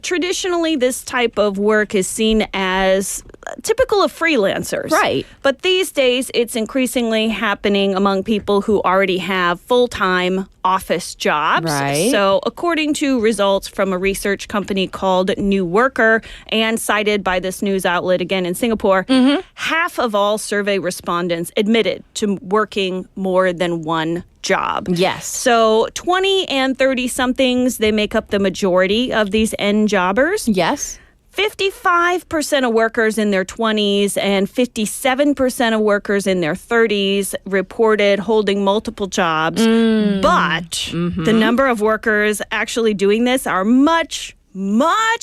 Traditionally, this type of work is seen as typical of freelancers. Right. But these days, it's increasingly happening among people who already have full-time office jobs. Right. So according to results from a research company called New Worker and cited by this news outlet again in Singapore, half of all survey respondents admitted to working more than one job. Yes. So 20 and 30-somethings, they make up the majority of these end jobbers. Yes. 55% of workers in their 20s and 57% of workers in their 30s reported holding multiple jobs. But the number of workers actually doing this are much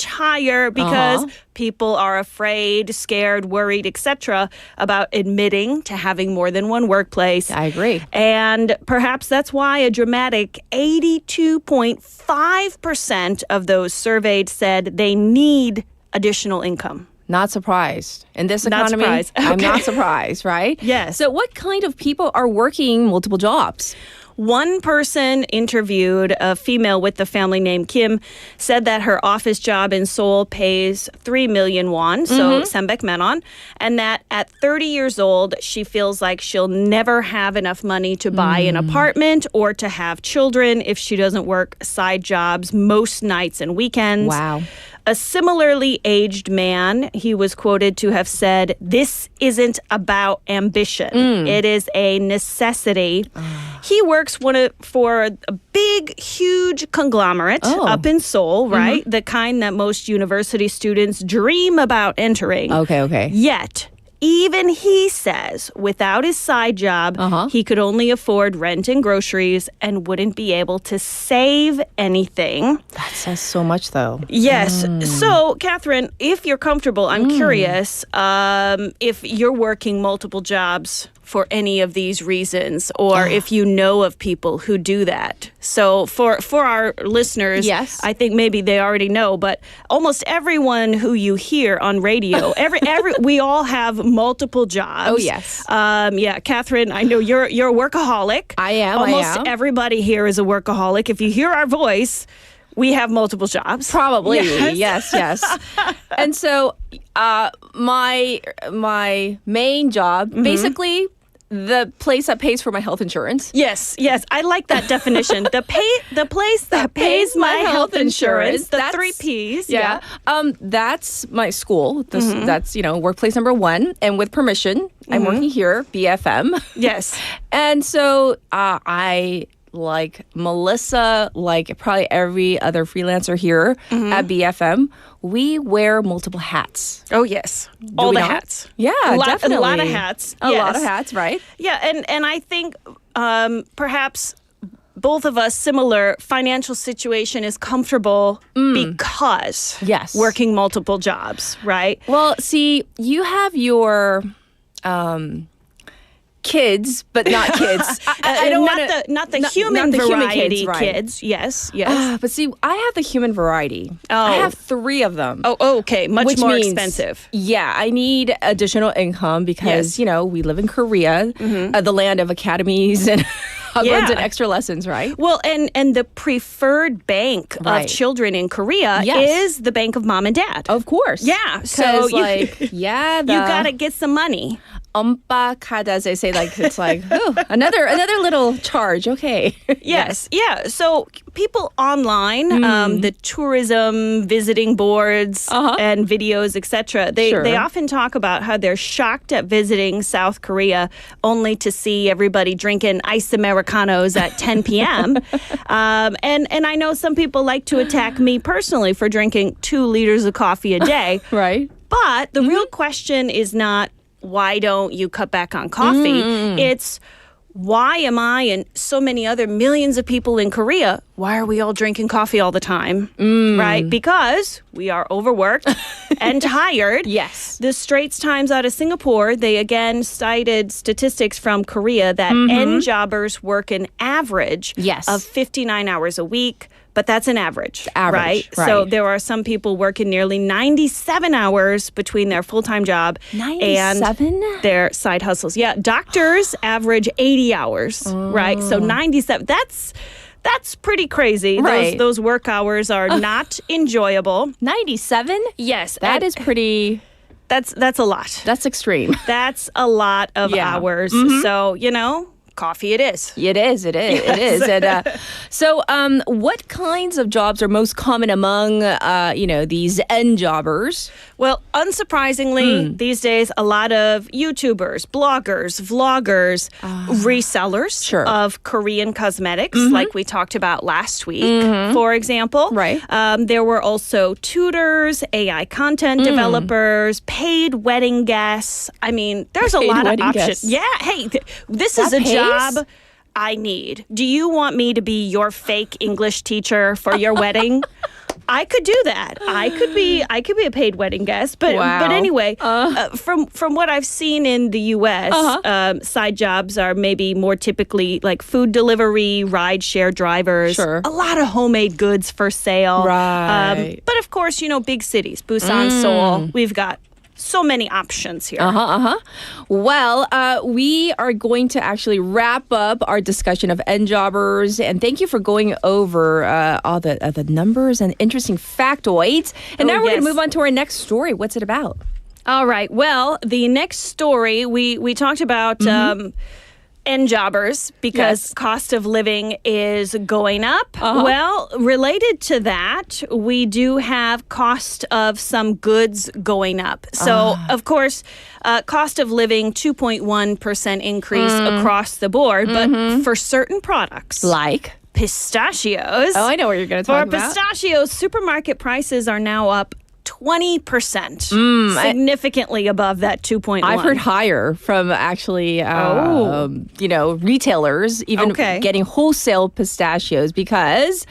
higher because people are afraid, scared, worried, etc. about admitting to having more than one workplace. I agree. And perhaps that's why a dramatic 82.5% of those surveyed said they need additional income. Not surprised. In this Not economy, surprised. I'm Okay. not surprised, right? Yes. So what kind of people are working multiple jobs? One person interviewed, a female with the family name Kim, said that her office job in Seoul pays 3 million won, so 300만 won, and that at 30 years old, she feels like she'll never have enough money to buy an apartment or to have children if she doesn't work side jobs most nights and weekends. Wow. A similarly aged man, he was quoted to have said, "This isn't about ambition. It is a necessity." He works for a big, huge conglomerate up in Seoul, right? The kind that most university students dream about entering. Okay. Yet, even he says, without his side job, he could only afford rent and groceries and wouldn't be able to save anything. That says so much, though. Yes. So, Catherine, if you're comfortable, I'm curious if you're working multiple jobs for any of these reasons, or if you know of people who do that. So for our listeners, yes. I think maybe they already know, but almost everyone who you hear on radio, we all have multiple jobs. Oh, yes. Yeah, Catherine, I know you're a workaholic. I am. Almost everybody here is a workaholic. If you hear our voice, we have multiple jobs. Probably. Yes. And so my main job, basically, the place that pays for my health insurance. Yes. I like that definition. The place that pays my health insurance. The 3 Ps. Yeah. That's my school. That's workplace number 1. And with permission, I'm working here, BFM. Yes. And so I, like Melissa, like probably every other freelancer here at BFM, we wear multiple hats. Oh, yes. All the hats. Yeah, definitely. A lot of hats. A lot of hats, right? Yeah, and I think perhaps both of us, similar financial situation is comfortable because working multiple jobs, right? Well, see, you have your kids, but not kids. I don't want not the human variety kids. Yes. But see, I have the human variety. I have 3 of them. Oh, okay. Much more means, expensive. Yeah, I need additional income because, we live in Korea, the land of academies and Hogwarts and extra lessons, right? Well, and the preferred bank of children in Korea is the bank of mom and dad. Of course. Yeah. So you got to get some money. Ompa card, as they say, it's like, another little charge. Okay. Yes. Yeah. So people online, the tourism visiting boards and videos, etc. They often talk about how they're shocked at visiting South Korea only to see everybody drinking iced Americanos at 10 p.m. And I know some people like to attack me personally for drinking 2 liters of coffee a day. Right. But the real question is not, why don't you cut back on coffee? It's, why am I and so many other millions of people in Korea, why are we all drinking coffee all the time? Right? Because we are overworked and tired. Yes. The Straits Times out of Singapore, they again cited statistics from Korea that end jobbers work an average of 59 hours a week. But that's an average, right? So there are some people working nearly 97 hours between their full-time job and their side hustles. Yeah, doctors average 80 hours, right? So 97, that's pretty crazy. Right. Those work hours are not enjoyable. 97? Yes. That is pretty... That's a lot. That's extreme. That's a lot of hours. So, coffee it is. It is. And so what kinds of jobs are most common among, these end jobbers? Well, unsurprisingly, these days, a lot of YouTubers, bloggers, vloggers, resellers of Korean cosmetics, like we talked about last week, for example. Right. There were also tutors, AI content developers, paid wedding guests. I mean, there's a lot of options. Guests. Yeah. Hey, this is a job I need. Do you want me to be your fake English teacher for your wedding? I could do that. I could be a paid wedding guest. But anyway, from what I've seen in the U.S., side jobs are maybe more typically like food delivery, ride-share drivers. Sure. A lot of homemade goods for sale. Right. But of course, big cities, Busan, Seoul, we've got so many options here. Well, we are going to actually wrap up our discussion of end jobbers, and thank you for going over all the numbers and interesting factoids. And now we're going to move on to our next story. What's it about? All right. Well, the next story we talked about. and jobbers because Yes. cost of living is going up. Well, related to that, we do have cost of some goods going up. So, of course, cost of living 2.1% increase across the board, but for certain products, Like? pistachios. Oh, I know what you're going to talk For about. pistachios, supermarket prices are now up 20%, significantly above that 2.1. I've heard higher from actually, retailers, even Okay. getting wholesale pistachios because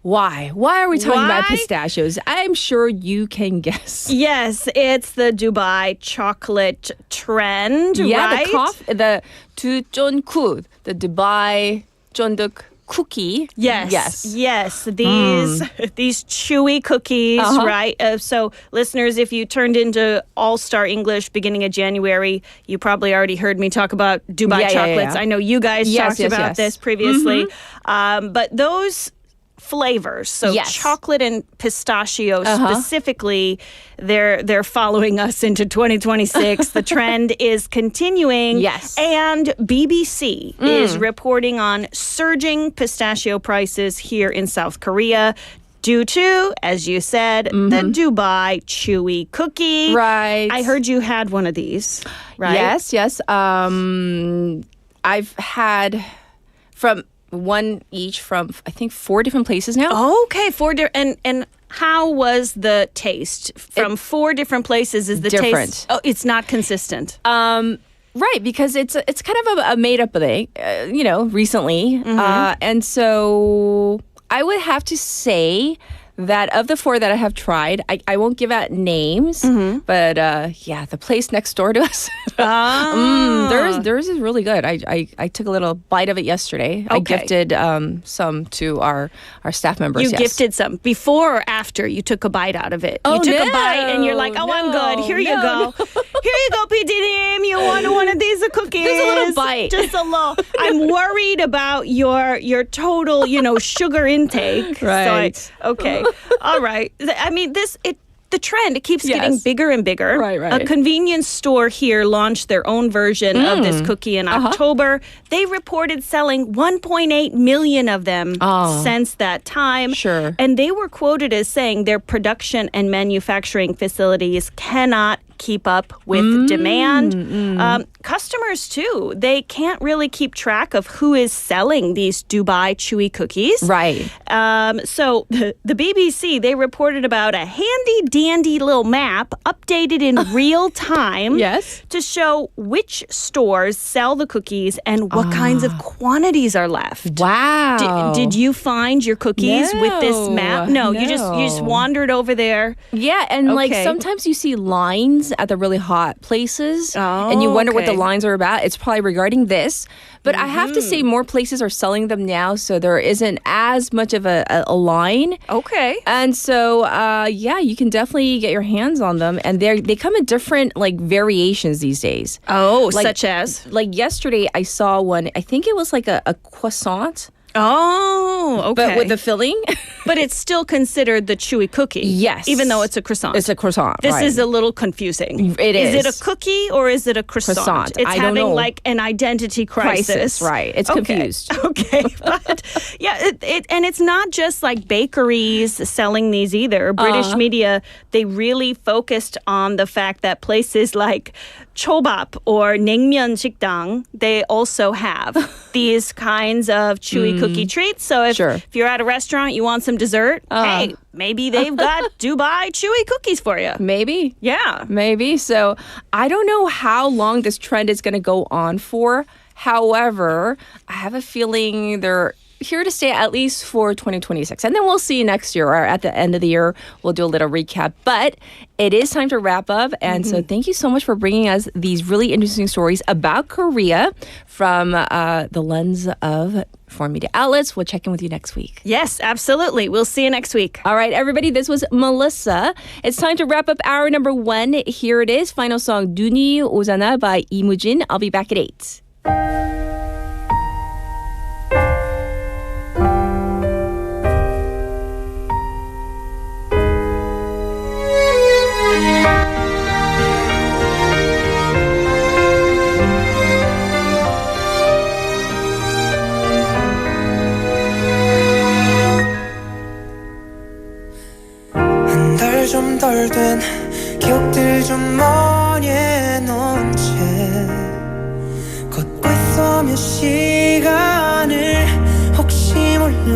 why? Why are we talking about Why? pistachios? I'm sure you can guess. Yes, it's the Dubai chocolate trend, Yeah, right? the 두쫀쿠, the Dubai 쫀득 cookie. Yes. These chewy cookies, right? So, listeners, if you turned into All-Star English beginning of January, you probably already heard me talk about Dubai chocolates. Yeah. I know you guys talked about this previously. But those flavors, so Yes. chocolate and pistachio specifically, they're following us into 2026. The trend is continuing. Yes. And BBC is reporting on surging pistachio prices here in South Korea due to, as you said, the Dubai chewy cookie. Right. I heard you had one of these, right? Yes. I've had from one each from I think 4 different places now. Okay, and how was the taste from 4 different places? Is the Different. taste? Oh, it's not consistent. Right, because it's kind of a made up thing, recently, and so I would have to say that of the 4 that I have tried, I won't give out names, but the place next door to us, theirs is really good. I took a little bite of it yesterday. I Okay. gifted some to our staff members. You yes. gifted some before or after you took a bite out of it. Oh, you took a no, bite and you're like, "Oh, I'm good. Here you no, go. Here you go, PDM. You want one of these cookies? Just a little bite. Just a little." I'm worried about your total, sugar intake. Right. Okay. All right. I mean, the trend, it keeps getting Yes. bigger and bigger. Right. A convenience store here launched their own version of this cookie in October. They reported selling 1.8 million of them since that time. Sure. And they were quoted as saying their production and manufacturing facilities cannot keep up with demand. Customers, too, they can't really keep track of who is selling these Dubai chewy cookies. Right. So the BBC, they reported about a handy-dandy little map updated in real time Yes. to show which stores sell the cookies and what kinds of quantities are left. Wow. Did you find your cookies with this map? No, you just No. wandered over there. Yeah, and like Okay. sometimes you see lines at the really hot places, Oh, and you wonder what the okay. lines are about. It's probably regarding this. But I have to say, more places are selling them now, so there isn't as much of a line. Okay. And so, you can definitely get your hands on them, and they come in different variations these days. Oh, Like- such as? Like yesterday, I saw one. I think it was like a croissant, Oh, okay. but with the filling. But it's still considered the chewy cookie. Yes. Even though it's a croissant. It's a croissant. This right. is a little confusing. It Is it is. a cookie or is it a croissant? Croissant. It's I don't having know. like an identity crisis. Right. It's Okay. confused. Okay. But yeah, and it's not just like bakeries selling these either. British media, they really focused on the fact that places like chobap or naengmyeon 식당, they also have these kinds of chewy cookie treats. So if you're at a restaurant, you want some dessert, hey, maybe they've got Dubai chewy cookies for you. Maybe. Yeah. Maybe. So I don't know how long this trend is going to go on for. However, I have a feeling they're here to stay at least for 2026. And then we'll see next year, or at the end of the year, we'll do a little recap. But it is time to wrap up. And so thank you so much for bringing us these really interesting stories about Korea from the lens of foreign media outlets. We'll check in with you next week. Yes, absolutely. We'll see you next week. All right, everybody, this was Melissa. It's time to wrap up hour number 1. Here it is, final song, 눈이 오잖아 by 이무진. I'll be back at 8.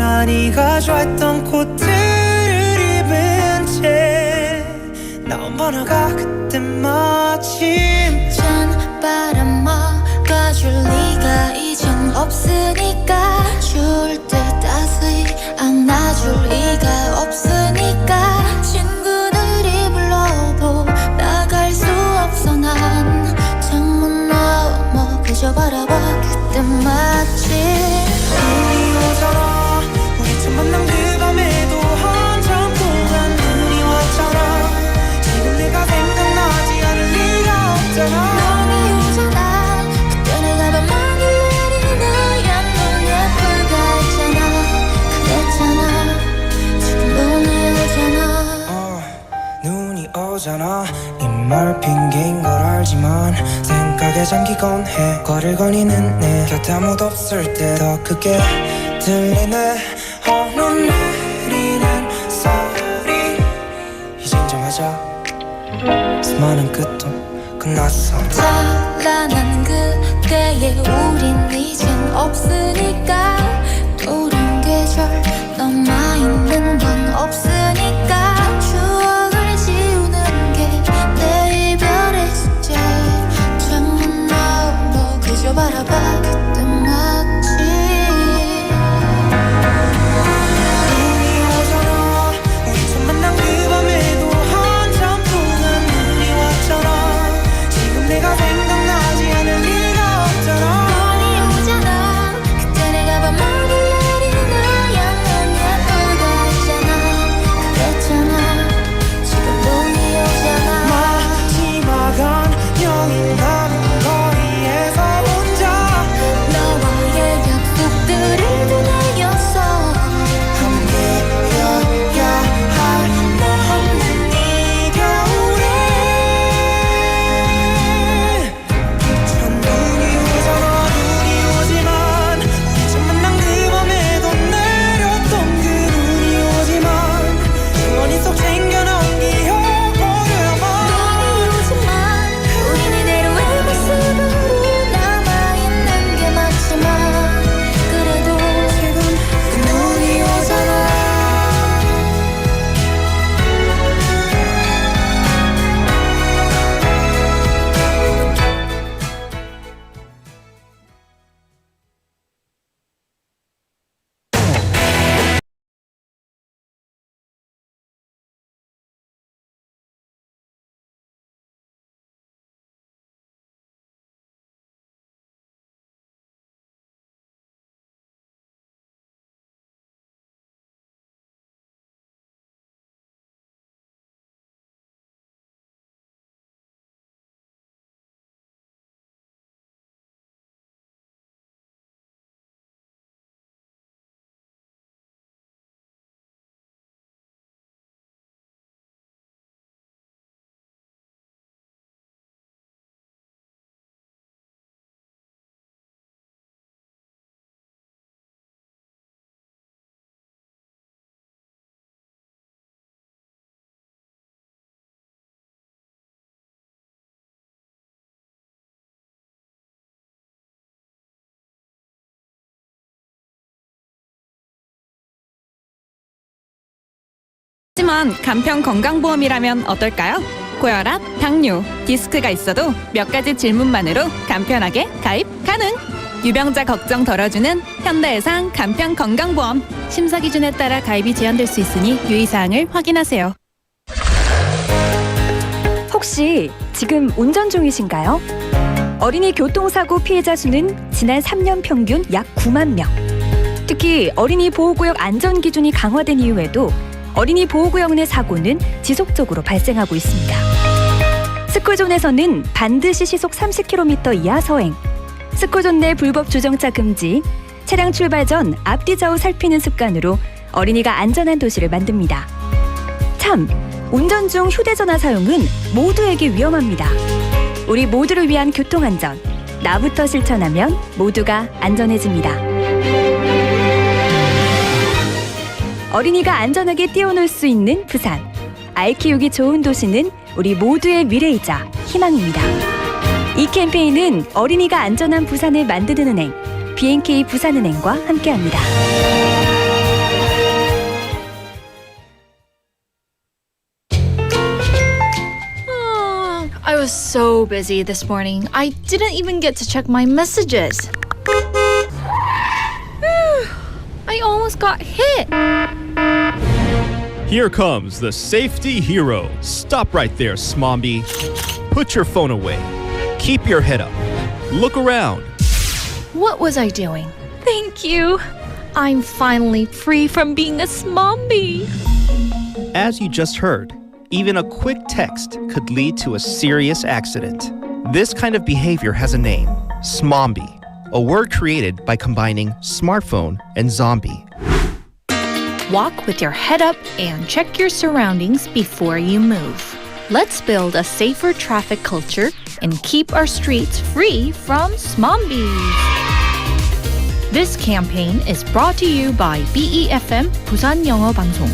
몰라 네가 좋아했던 코트를 입은 채 나온 번호가 그때 마침 찬바람 막아줄 리가 이젠 없으니까 추울 때 따스히 안아줄 리가 없으니까 친구들이 불러도 나갈 수 없어 난 창문 너머 그저 바라봐 그때 마침 눈이 오잖아 우리 처음 만난 그 밤에도 한참 동안 눈이 왔잖아 지금 내가 생각나지 않을 리가 없잖아 눈이 오잖아 그때 내가 밤하늘 내리는 양눈 예쁘다 했잖아 그랬잖아 지금 눈이 오잖아 눈이 오잖아 이 말 핑계인 걸 알지만 생각에 잠기곤 해 거리를 거니는 내 곁에 아무도 없을 때 더 크게 들리네 눈 내리는 소리 이제 인정하자 수많은 끝도 끝났어 찬란한 그때의 우린 이젠 없으니까 푸른 계절 남아있는 건 없으니까 추억을 지우는 게 내 이별의 숙제 창문 너머 그저 바라봐 그때 마침 눈이 오잖아 우리 처음 만난 그 밤에도 한참 동안 눈이 왔잖아 지금 내가 생각나지 않을 리가 없잖아 눈이 오잖아 그때 내가 밤하늘 내리는 양눈 예쁘다 했잖아 그랬잖아 지금 눈이 오잖아 마지막 안녕이 남은 거리에서 혼자 너와의 약속들을 되뇌었어 함께여야 할 너 없는 이 겨울에 첫눈이 오잖아 눈이 오지만 우리 처음 만난 그 밤에도 내렸던 그 눈이 오지만 주머니 속 챙겨놓은 기억버려만 눈이 오지만 우린 이대로의 모습으로 남아있는 게 맞지만 그래도 지금 그 눈이 오잖아 하지만 간편 건강보험이라면 어떨까요? 고혈압, 당뇨, 디스크가 있어도 몇 가지 질문만으로 간편하게 가입 가능! 유병자 걱정 덜어주는 현대해상 간편 건강보험. 심사 기준에 따라 가입이 제한될 수 있으니 유의사항을 확인하세요. 혹시 지금 운전 중이신가요? 어린이 교통사고 피해자 수는 지난 3년 평균 약 9만 명. 특히 어린이 보호구역 안전기준이 강화된 이후에도 어린이 보호구역 내 사고는 지속적으로 발생하고 있습니다. 스쿨존에서는 반드시 시속 30km 이하 서행, 스쿨존 내 불법 주정차 금지, 차량 출발 전 앞뒤 좌우 살피는 습관으로 어린이가 안전한 도시를 만듭니다. 참, 운전 중 휴대전화 사용은 모두에게 위험합니다. 우리 모두를 위한 교통안전, 나부터 실천하면 모두가 안전해집니다. 어린이가 안전하게 뛰어놀 수 있는 부산. 아이 키우기 좋은 도시는 우리 모두의 미래이자 희망입니다. 이 캠페인은 어린이가 안전한 부산을 만드는 은행, BNK 부산은행과 함께합니다. was so busy this morning. I didn't even get to check my messages. I almost got hit. Here comes the safety hero. Stop right there, Smombi. Put your phone away. Keep your head up. Look around. What was I doing? Thank you. I'm finally free from being a Smombi. As you just heard, even a quick text could lead to a serious accident. This kind of behavior has a name, Smombi, a word created by combining smartphone and zombie. Walk with your head up and check your surroundings before you move. Let's build a safer traffic culture and keep our streets free from Smombies. This campaign is brought to you by BEFM 부산 영어 방송.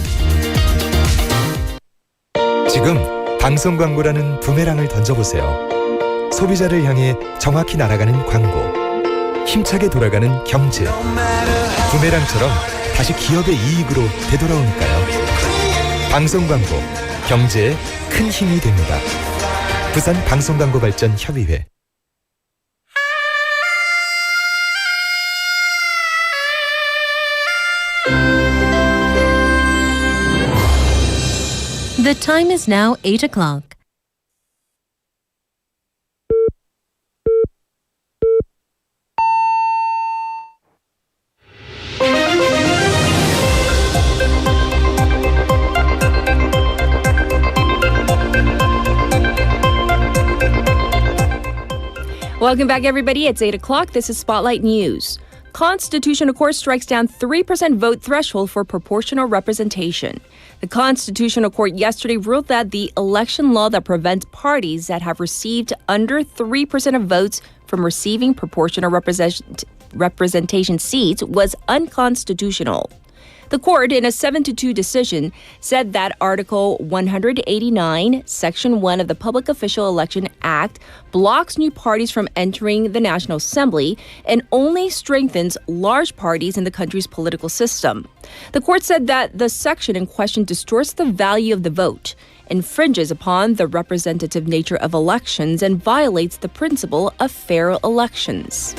지금 방송 광고라는 부메랑을 던져보세요. 소비자를 향해 정확히 날아가는 광고. 힘차게 돌아가는 경제. 부메랑처럼 다시 기업의 이익으로 되돌아오니까요. 방송 광고, 경제에 큰 힘이 됩니다. 부산 방송광고발전협의회. The time is now 8 o'clock. Welcome back, everybody. It's 8 o'clock. This is Spotlight News. Constitutional Court strikes down 3% vote threshold for proportional representation. The Constitutional Court yesterday ruled that the election law that prevents parties that have received under 3% of votes from receiving proportional representation seats was unconstitutional. The court, in a 7-2 decision, said that Article 189, Section 1 of the Public Official Election Act blocks new parties from entering the National Assembly and only strengthens large parties in the country's political system. The court said that the section in question distorts the value of the vote, infringes upon the representative nature of elections, and violates the principle of fair elections.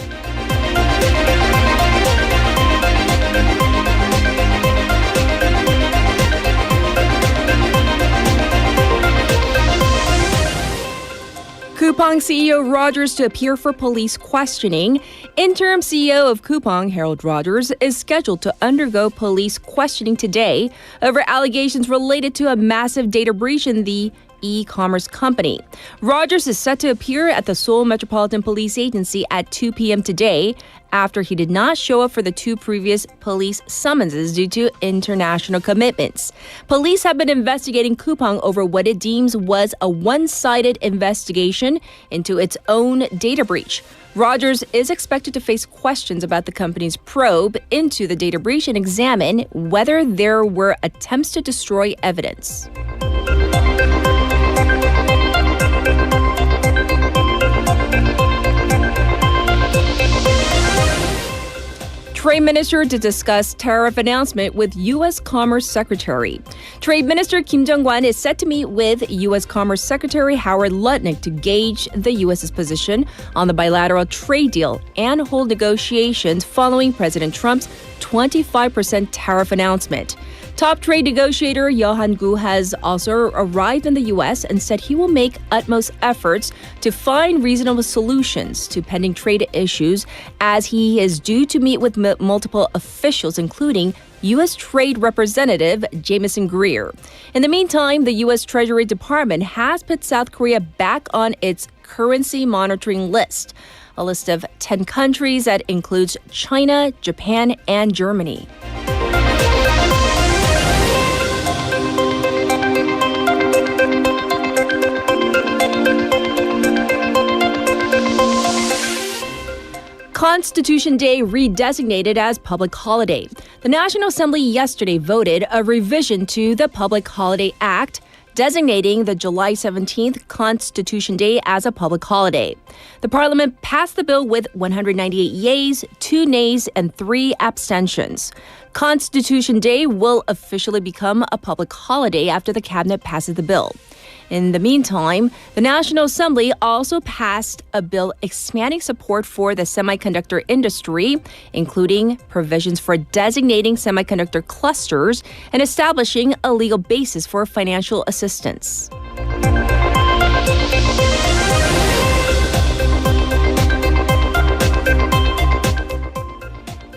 Coupang CEO Rogers to appear for police questioning. Interim CEO of Coupang, Harold Rogers, is scheduled to undergo police questioning today over allegations related to a massive data breach in the e-commerce company. Rogers is set to appear at the Seoul Metropolitan Police Agency at 2 p.m. today after he did not show up for the 2 previous police summonses due to international commitments. Police have been investigating Coupang over what it deems was a one-sided investigation into its own data breach. Rogers is expected to face questions about the company's probe into the data breach and examine whether there were attempts to destroy evidence. Trade Minister to discuss tariff announcement with U.S. Commerce Secretary. Trade Minister Kim Jong-kwan is set to meet with U.S. Commerce Secretary Howard Lutnick to gauge the U.S.'s position on the bilateral trade deal and hold negotiations following President Trump's 25% tariff announcement. Top trade negotiator Yohan Gu has also arrived in the U.S. and said he will make utmost efforts to find reasonable solutions to pending trade issues as he is due to meet with multiple officials, including U.S. Trade Representative Jamieson Greer. In the meantime, the U.S. Treasury Department has put South Korea back on its currency monitoring list, a list of 10 countries that includes China, Japan, and Germany. Constitution Day redesignated as public holiday. The National Assembly yesterday voted a revision to the Public Holiday Act, designating the July 17th Constitution Day as a public holiday. The Parliament passed the bill with 198 yeas, 2 nays, and 3 abstentions. Constitution Day will officially become a public holiday after the Cabinet passes the bill. In the meantime, the National Assembly also passed a bill expanding support for the semiconductor industry, including provisions for designating semiconductor clusters and establishing a legal basis for financial assistance.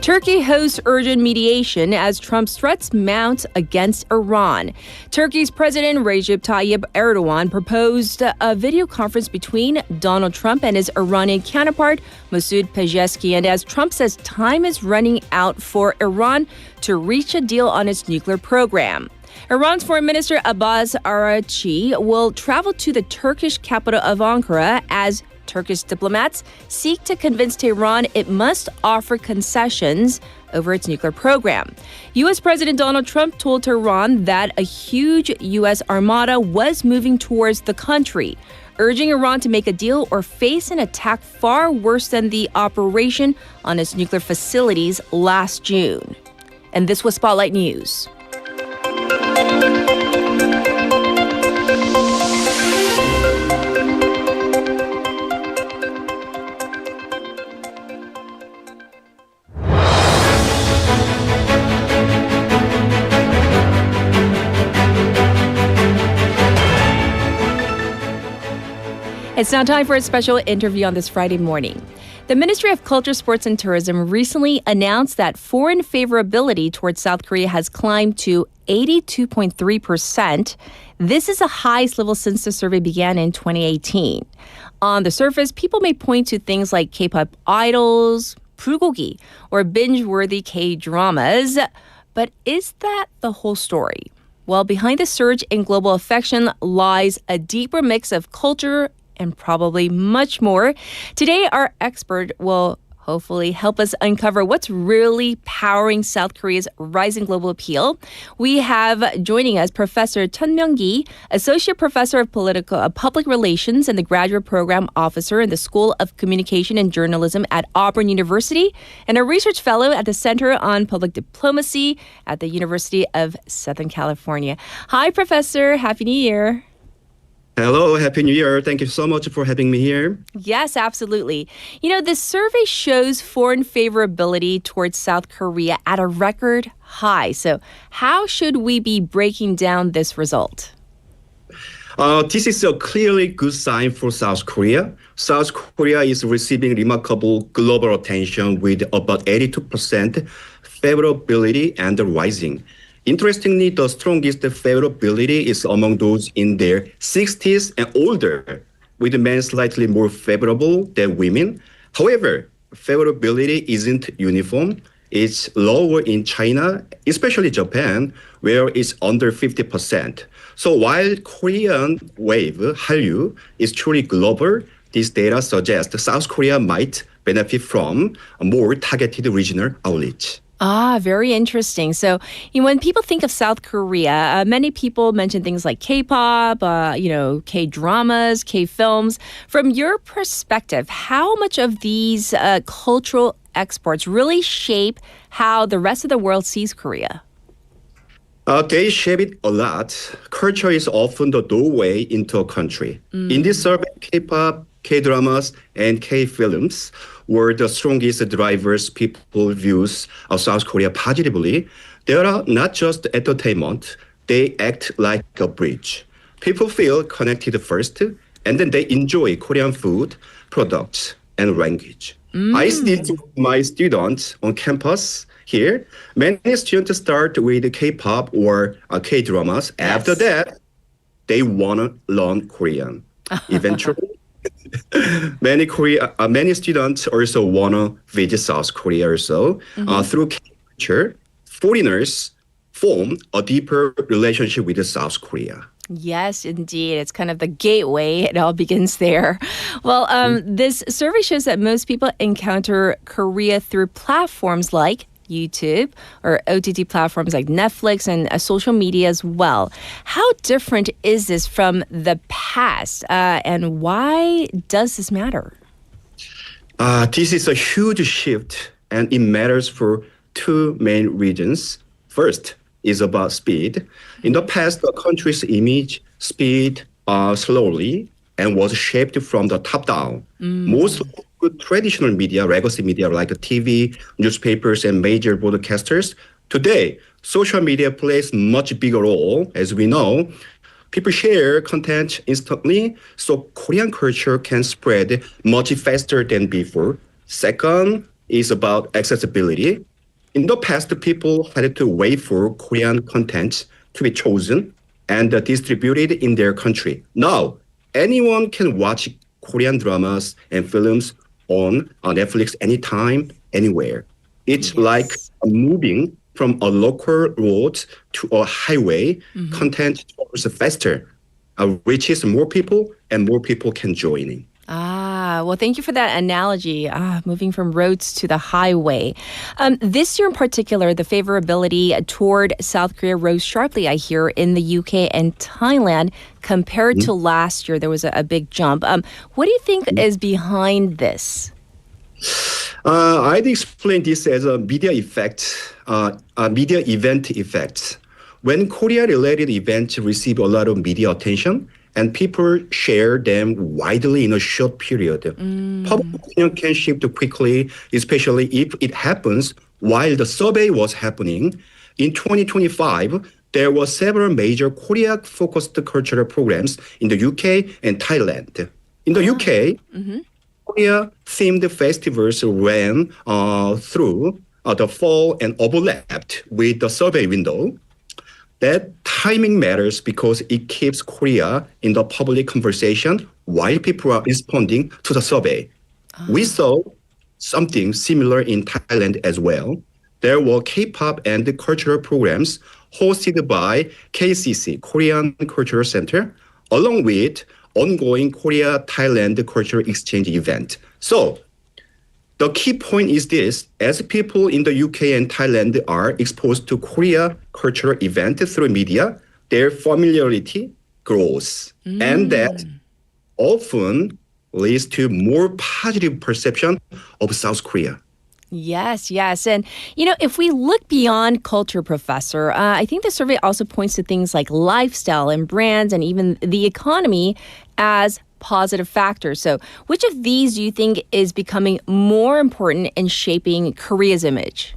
Turkey hosts urgent mediation as Trump's threats mount against Iran. Turkey's President Recep Tayyip Erdogan proposed a video conference between Donald Trump and his Iranian counterpart, Masoud Pezeshkian, and as Trump says time is running out for Iran to reach a deal on its nuclear program. Iran's Foreign Minister Abbas Araghchi will travel to the Turkish capital of Ankara as Turkish diplomats seek to convince Tehran it must offer concessions over its nuclear program. U.S. President Donald Trump told Tehran that a huge U.S. armada was moving towards the country, urging Iran to make a deal or face an attack far worse than the operation on its nuclear facilities last June. And this was Spotlight News. It's now time for a special interview on this Friday morning. The Ministry of Culture, Sports and Tourism recently announced that foreign favorability towards South Korea has climbed to 82.3%. This is the highest level since the survey began in 2018. On the surface, people may point to things like K-pop idols, bulgogi, or binge-worthy K-dramas. But is that the whole story? Well, behind the surge in global affection lies a deeper mix of culture and probably much more. Today, our expert will hopefully help us uncover what's really powering South Korea's rising global appeal. We have joining us Professor Chun Myung-gi, Associate Professor of Public Relations and the Graduate Program Officer in the School of Communication and Journalism at Auburn University, and a Research Fellow at the Center on Public Diplomacy at the University of Southern California. Hi, Professor. Happy New Year. Hello, Happy New Year. Thank you so much for having me here. Yes, absolutely. You know, the survey shows foreign favorability towards South Korea at a record high. So how should we be breaking down this result? This is a clearly good sign for South Korea. South Korea is receiving remarkable global attention with about 82% favorability and rising. Interestingly, the strongest favorability is among those in their 60s and older, with men slightly more favorable than women. However, favorability isn't uniform. It's lower in China, especially Japan, where it's under 50%. So while Korean wave, Hallyu, is truly global, this data suggests South Korea might benefit from a more targeted regional outreach. Ah, very interesting. So, when people think of South Korea, many people mention things like K-pop, K-dramas, K-films. From your perspective, how much of these cultural exports really shape how the rest of the world sees Korea? They shape it a lot. Culture is often the doorway into a country. In this survey, K-pop, K-dramas, and K-films were the strongest drivers people views of South Korea positively. They are not just entertainment. They act like a bridge. People feel connected first, and then they enjoy Korean food, products, and language. I see my students on campus here. Many students start with K-pop or K-dramas. Yes. After that, they want to learn Korean. Eventually, many students also want to visit South Korea also. Through culture, foreigners form a deeper relationship with South Korea. Yes, indeed. It's kind of the gateway. It all begins there. Well, this survey shows that most people encounter Korea through platforms like YouTube or OTT platforms like Netflix and social media as well. How different is this from the past, and why does this matter? This is a huge shift, and it matters for two main reasons. First is about speed. In the past, the country's image, speed, slowly and was shaped from the top down. Most of the traditional media, legacy media like TV, newspapers, and major broadcasters, today, social media plays much bigger role, as we know. People share content instantly, so Korean culture can spread much faster than before. Second is about accessibility. In the past, people had to wait for Korean content to be chosen and distributed in their country. Now, anyone can watch Korean dramas and films on Netflix anytime, anywhere. It's like moving from a local road to a highway. Content travels faster, reaches more people, and more people can join in. Well, thank you for that analogy, moving from roads to the highway. This year in particular, the favorability toward South Korea rose sharply, I hear, in the UK and Thailand. Compared to last year, there was a big jump. What do you think is behind this? I'd explain this as a media effect, a media event effect. When Korea-related events receive a lot of media attention, and people share them widely in a short period. Public opinion can shift quickly, especially if it happens while the survey was happening. In 2025, there were several major Korea-focused cultural programs in the UK and Thailand. In the UK, Korea-themed festivals ran through the fall and overlapped with the survey window. That timing matters because it keeps Korea in the public conversation while people are responding to the survey. We saw something similar in Thailand as well. There were K-pop and cultural programs hosted by KCC, Korean Cultural Center, along with ongoing Korea-Thailand cultural exchange event. So, the key point is this: as people in the UK and Thailand are exposed to Korea cultural events through media, their familiarity grows. And that often leads to more positive perception of South Korea. Yes. And, if we look beyond culture, Professor, I think the survey also points to things like lifestyle and brands and even the economy as positive factors. So which of these do you think is becoming more important in shaping Korea's image?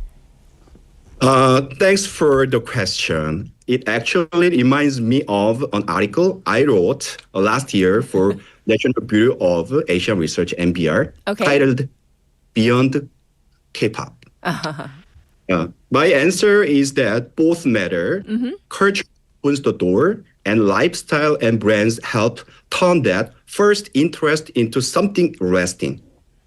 Thanks for the question. It actually reminds me of an article I wrote last year for National Bureau of Asian Research, NBR, titled Beyond K-pop. My answer is that both matter. Culture opens the door, and lifestyle and brands help turn that first interest into something lasting.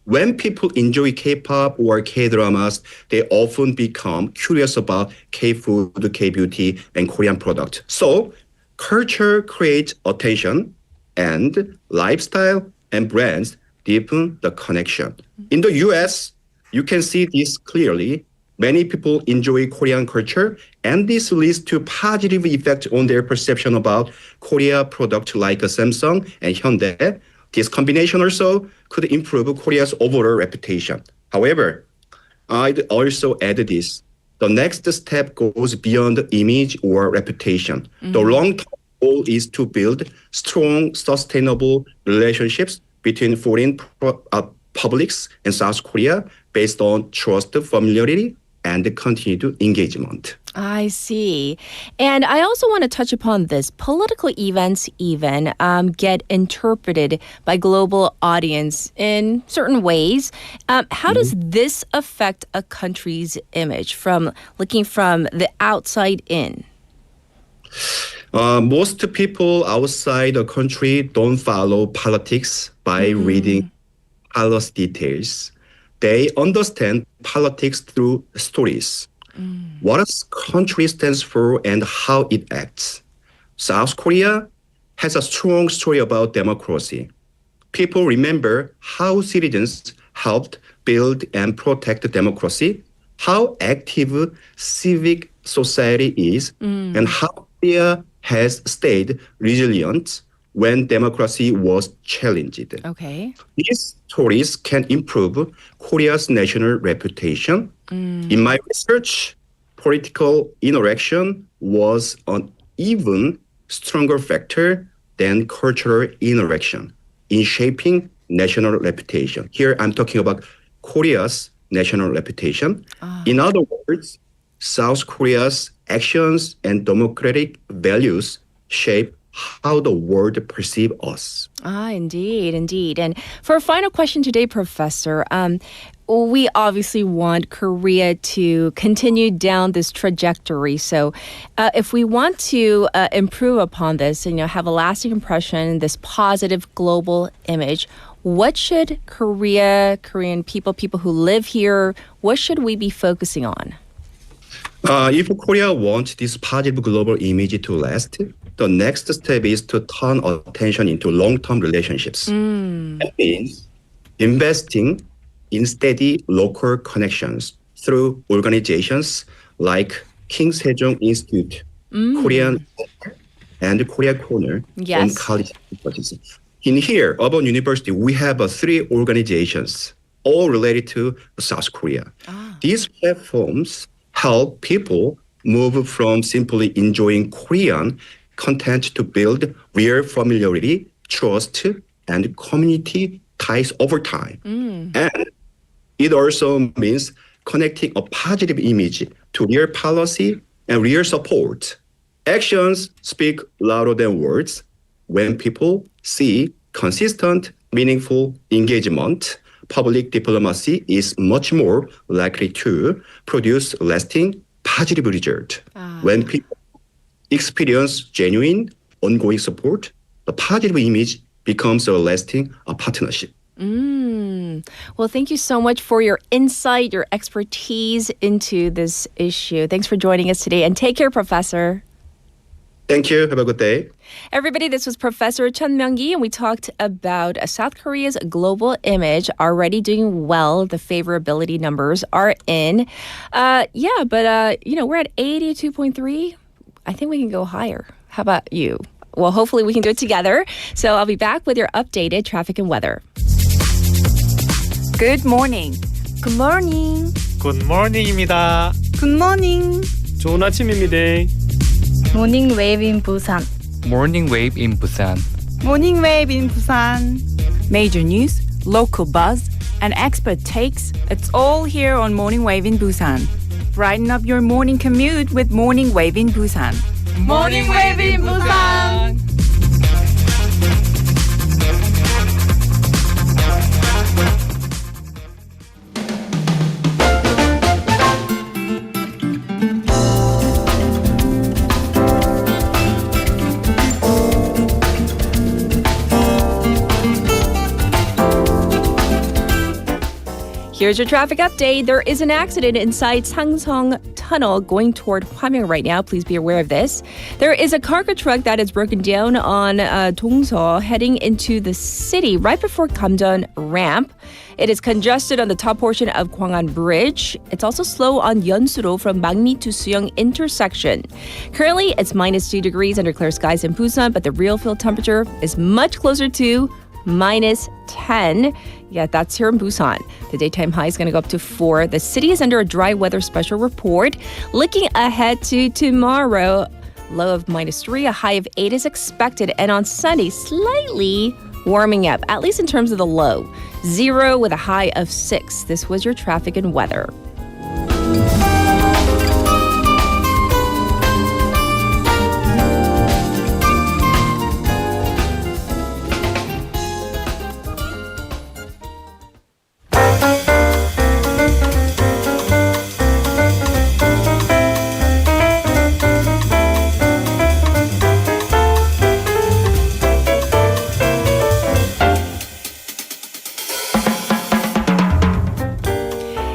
When people enjoy K-pop or K-dramas, they often become curious about K-food, K-beauty, and Korean products. So, culture creates attention, and lifestyle and brands deepen the connection. In the US, you can see this clearly. Many people enjoy Korean culture, and this leads to positive effect on their perception about Korea products like Samsung and Hyundai. This combination also could improve Korea's overall reputation. However, I'd also add this. The next step goes beyond image or reputation. The long-term goal is to build strong, sustainable relationships between foreign publics and South Korea based on trust, familiarity, and continued engagement. I see. And I also want to touch upon this. Political events even get interpreted by global audience in certain ways. How does this affect a country's image from looking from the outside in? Most people outside the country don't follow politics by reading policy details. They understand politics through stories. What a country stands for and how it acts. South Korea has a strong story about democracy. People remember how citizens helped build and protect democracy, how active civic society is, and how Korea has stayed resilient when democracy was challenged. Okay. These stories can improve Korea's national reputation. In my research, political interaction was an even stronger factor than cultural interaction in shaping national reputation. Here I'm talking about Korea's national reputation. In other words, South Korea's actions and democratic values shape how the world perceives us. Indeed. And for a final question today, Professor, we obviously want Korea to continue down this trajectory. So if we want to improve upon this and have a lasting impression, this positive global image, what should Korean people who live here, what should we be focusing on? If Korea wants this positive global image to last, the next step is to turn attention into long-term relationships. That means investing in steady local connections through organizations like King Sejong Institute, Korean and Korea Corner on college campuses. In here, Urban University, we have 3 organizations, all related to South Korea. These platforms help people move from simply enjoying Korean content to build real familiarity, trust, and community ties over time. And it also means connecting a positive image to real policy and real support. Actions speak louder than words. When people see consistent, meaningful engagement, public diplomacy is much more likely to produce lasting positive result. When people experience genuine, ongoing support, the positive image becomes a lasting partnership. Well, thank you so much for your insight, your expertise into this issue. Thanks for joining us today, and take care, Professor. Thank you. Have a good day. Everybody, this was Professor Chun Myung-gi, and we talked about South Korea's global image already doing well. The favorability numbers are in. But we're at 82.3. I think we can go higher. How about you? Well, hopefully we can do it together. So I'll be back with your updated traffic and weather. Good morning. Good morning. Good morning입니다. Good morning. 좋은 아침입니다. Morning wave in Busan. Morning wave in Busan. Morning wave in Busan. Major news, local buzz, and expert takes. It's all here on Morning Wave in Busan. Brighten up your morning commute with Morning Wave in Busan. Morning wave in Busan. Here's your traffic update. There is an accident inside Sangsong Tunnel going toward Hwamyeong right now. Please be aware of this. There is a cargo truck that is broken down on Dongso heading into the city right before Kamjeon ramp. It is congested on the top portion of Gwangan Bridge. It's also slow on Yeonsuro from Mangmi to Suyeong intersection. Currently, it's -2 degrees under clear skies in Busan, but the real field temperature is much closer to -10. Yeah, that's here in Busan. The daytime high is going to go up to 4. The city is under a dry weather special report. Looking ahead to tomorrow, low of -3, a high of 8 is expected. And on Sunday, slightly warming up, at least in terms of the low. 0 with a high of 6. This was your traffic and weather.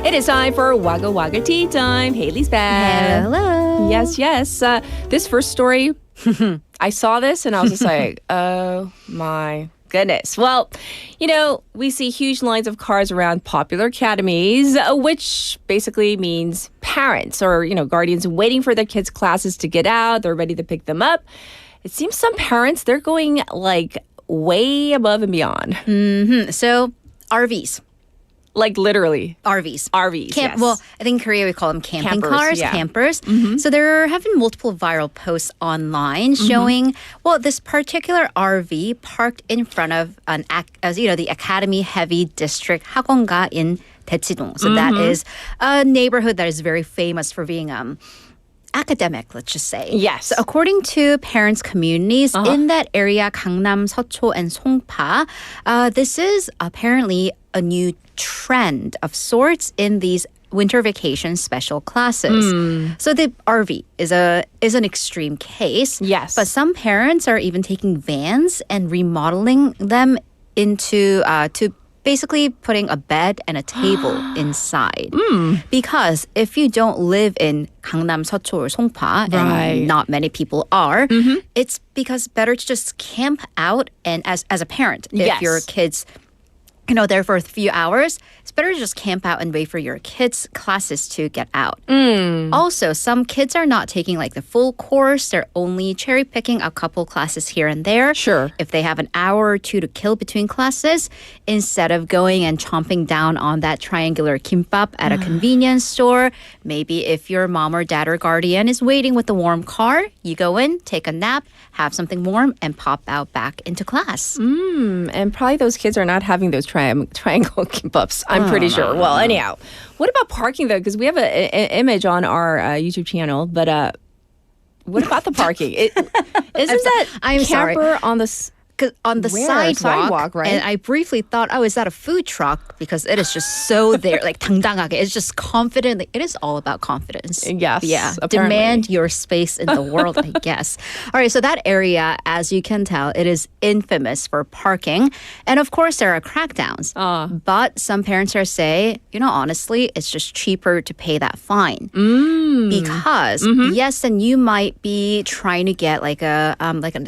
It is time for Waggle Waggle Tea Time. Haley's back. Hello. Yes. This first story, I saw this and I was just like, oh my goodness. Well, we see huge lines of cars around popular academies, which basically means parents or, guardians waiting for their kids' classes to get out. They're ready to pick them up. It seems some parents, they're going like way above and beyond. So RVs. Like literally. RVs. RVs, yes. Well, I think in Korea we call them camping Campers, cars, yeah. campers. So there have been multiple viral posts online showing, well, this particular RV parked in front of the Academy Heavy District 학원가에 in Daechidong. So that is a neighborhood that is very famous for being academic, let's just say. Yes. So according to parents' communities in that area, Gangnam, Seocho, and Songpa, this is apparently a new trend of sorts in these winter vacation special classes. So the RV is an extreme case. Yes. But some parents are even taking vans and remodeling them into to basically putting a bed and a table inside. Because if you don't live in Gangnam, Seocho, or Songpa, and not many people are, it's because better to just camp out. And as a parent, if your kids there for a few hours, it's better to just camp out and wait for your kids' classes to get out. Also, some kids are not taking like the full course. They're only cherry picking a couple classes here and there. Sure. If they have an hour or two to kill between classes, instead of going and chomping down on that triangular kimbap at a convenience store, maybe if your mom or dad or guardian is waiting with the warm car, you go in, take a nap, have something warm, and pop out back into class. And probably those kids are not having those triangle kimbaps, I'm pretty sure. Well, anyhow, what about parking though? Because we have an image on our YouTube channel, but what about the parking? Isn't that camper on the on the sidewalk, right? And I briefly thought, is that a food truck? Because it is just so there, like 당당하게. It's just confident. Like, it is all about confidence. Yes, yeah. apparently. Demand your space in the world, I guess. All right, so that area, as you can tell, it is infamous for parking, and of course there are crackdowns. But some parents are saying, honestly, it's just cheaper to pay that fine because yes, then you might be trying to get like a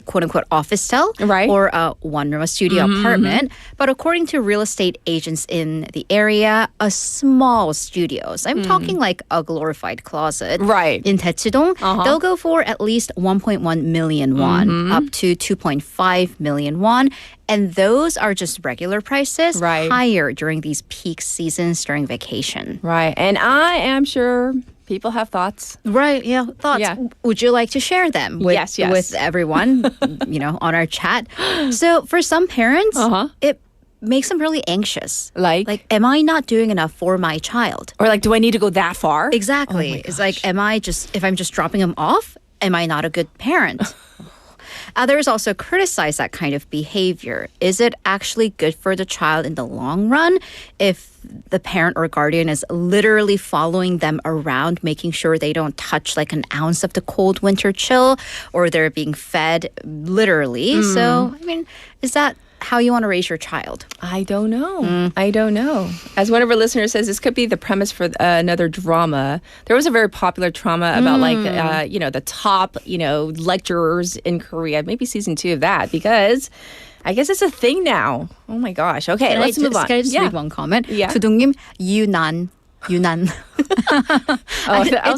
quote unquote office cell, right? Or a one-room, a studio apartment. But according to real estate agents in the area, a small studio, so I'm talking like a glorified closet, right? In Daechidong, they'll go for at least 1.1 million won, up to 2.5 million won. And those are just regular prices, higher during these peak seasons during vacation. Right. And I am sure people have thoughts. Right, yeah, thoughts. Yeah. Would you like to share them with everyone, on our chat? So for some parents, it makes them really anxious. Like, am I not doing enough for my child? Or like, do I need to go that far? Exactly. It's like, if I'm just dropping them off, am I not a good parent? Others also criticize that kind of behavior. Is it actually good for the child in the long run if the parent or guardian is literally following them around, making sure they don't touch like an ounce of the cold winter chill, or they're being fed literally? So, is that how you want to raise your child? I don't know. I don't know. As one of our listeners says, this could be the premise for another drama. There was a very popular drama about the top, lecturers in Korea. Maybe season 2 of that, because I guess it's a thing now. Oh my gosh. Okay, let's move on. Can I just read one comment? Yeah. 두둥님, 유난. It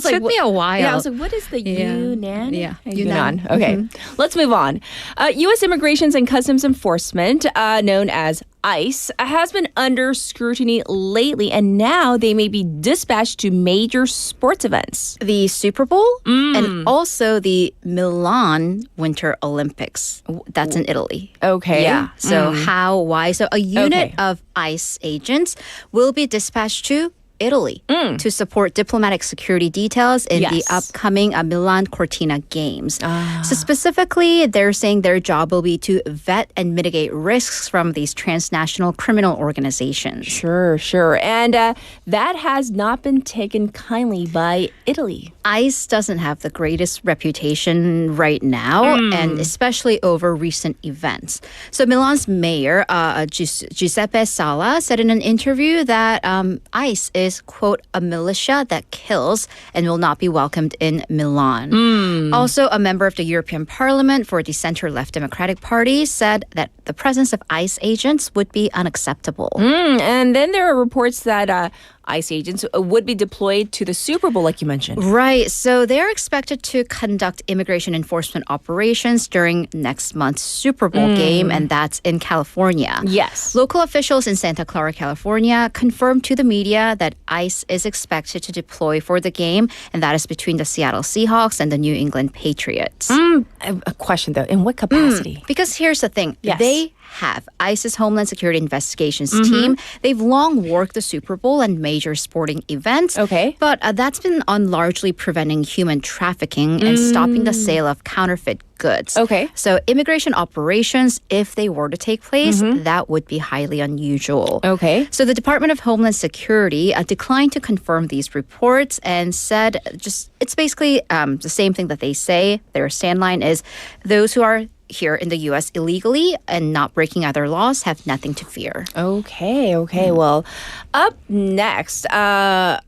took me a while. Yeah, I was like, what is the Yunnan? Yeah. Yunnan. Okay, let's move on. U.S. Immigration and Customs Enforcement, known as ICE, has been under scrutiny lately, and now they may be dispatched to major sports events. The Super Bowl and also the Milan Winter Olympics. That's in Italy. Okay. Yeah. So why? So a unit of ICE agents will be dispatched to Italy to support diplomatic security details in the upcoming Milan Cortina Games. So specifically, they're saying their job will be to vet and mitigate risks from these transnational criminal organizations. Sure. And that has not been taken kindly by Italy. ICE doesn't have the greatest reputation right now, and especially over recent events. So Milan's mayor, Giuseppe Sala, said in an interview that ICE is, quote, a militia that kills and will not be welcomed in Milan. Also, a member of the European Parliament for the center-left Democratic Party said that the presence of ICE agents would be unacceptable. And then there are reports that ICE agents would be deployed to the Super Bowl, like you mentioned. Right. So they're expected to conduct immigration enforcement operations during next month's Super Bowl game, and that's in California. Yes. Local officials in Santa Clara, California, confirmed to the media that ICE is expected to deploy for the game, and that is between the Seattle Seahawks and the New England Patriots. A question, though. In what capacity? Because here's the thing. Yes. They have ICE's Homeland Security Investigations team. They've long worked the Super Bowl and major sporting events. Okay. But that's been on largely preventing human trafficking and stopping the sale of counterfeit goods. Okay. So immigration operations, if they were to take place, that would be highly unusual. Okay. So the Department of Homeland Security declined to confirm these reports and said it's basically the same thing that they say. Their stand line is those who are here in the U.S. illegally and not breaking other laws have nothing to fear. Okay. Well, up next,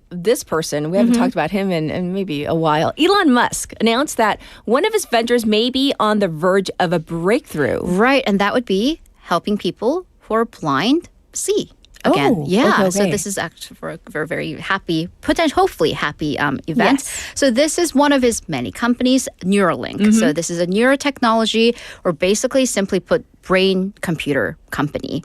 this person, we haven't talked about him in maybe a while. Elon Musk announced that one of his ventures may be on the verge of a breakthrough. Right, and that would be helping people who are blind see. Again, Okay. So this is actually for a very happy, hopefully happy event. Yes. So this is one of his many companies, Neuralink. So this is a neurotechnology, or basically simply put, brain-computer company.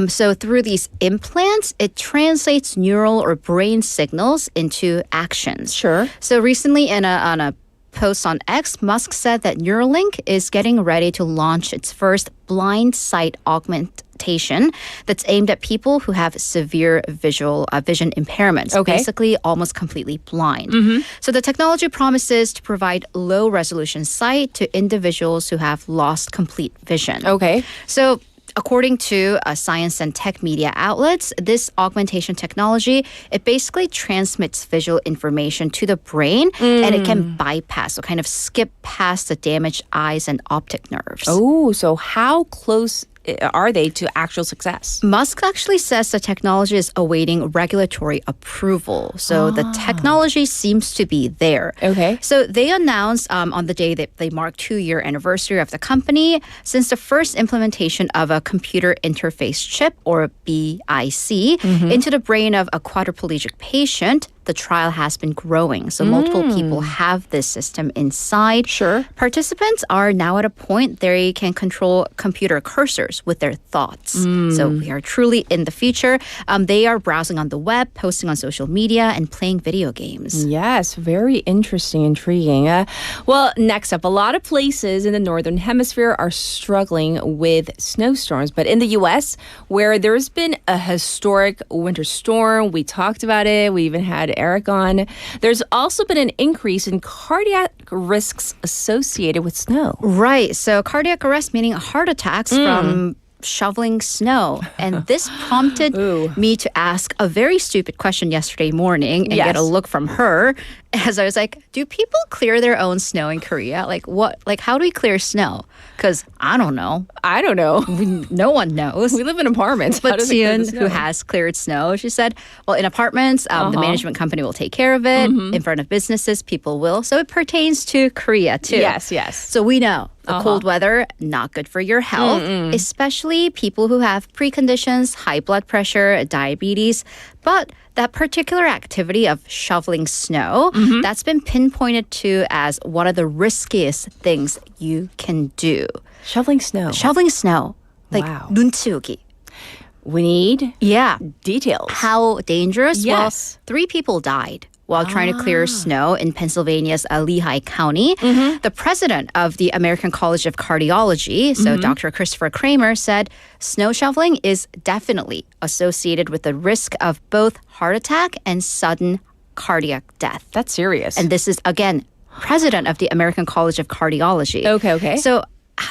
So through these implants, it translates neural or brain signals into actions. Sure. So recently on a post on X, Musk said that Neuralink is getting ready to launch its first blind sight augmentation that's aimed at people who have severe vision impairments, basically almost completely blind. So the technology promises to provide low-resolution sight to individuals who have lost complete vision. Okay. So according to science and tech media outlets, this augmentation technology, it basically transmits visual information to the brain and it can bypass, so kind of skip past the damaged eyes and optic nerves. Oh, so how close are they to actual success? Musk actually says the technology is awaiting regulatory approval. So the technology seems to be there. Okay. So they announced on the day that they marked 2-year anniversary of the company, since the first implementation of a computer interface chip, or BIC, into the brain of a quadriplegic patient, the trial has been growing. So multiple people have this system inside. Sure. Participants are now at a point they can control computer cursors with their thoughts. So we are truly in the future. They are browsing on the web, posting on social media, and playing video games. Yes, very interesting, intriguing. Well, next up, a lot of places in the Northern Hemisphere are struggling with snowstorms. But in the U.S., where there's been a historic winter storm, we talked about it, we even had Eric on, there's also been an increase in cardiac risks associated with snow. Right. So cardiac arrest, meaning heart attacks from shoveling snow. And this prompted me to ask a very stupid question yesterday morning and get a look from her, as I was like, do people clear their own snow in Korea? How do we clear snow? Because I don't know. No one knows. We live in apartments. But Sion, who has cleared snow, she said, well, in apartments, the management company will take care of it. In front of businesses, people will. So it pertains to Korea, too. Yes. So we know the cold weather, not good for your health, especially people who have preconditions, high blood pressure, diabetes. But that particular activity of shoveling snow, that's been pinpointed to as one of the riskiest things you can do. Shoveling snow. Like 눈 치우기. We need details. How dangerous? Yes. Well, 3 people died while trying to clear snow in Pennsylvania's Lehigh County. The president of the American College of Cardiology, so Dr. Christopher Kramer, said snow shoveling is definitely associated with the risk of both heart attack and sudden cardiac death. That's serious. And this is, again, president of the American College of Cardiology. Okay. So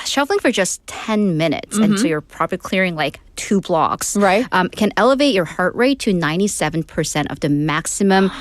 shoveling for just 10 minutes, and so you're probably clearing like 2 blocks, right? Can elevate your heart rate to 97% of the maximum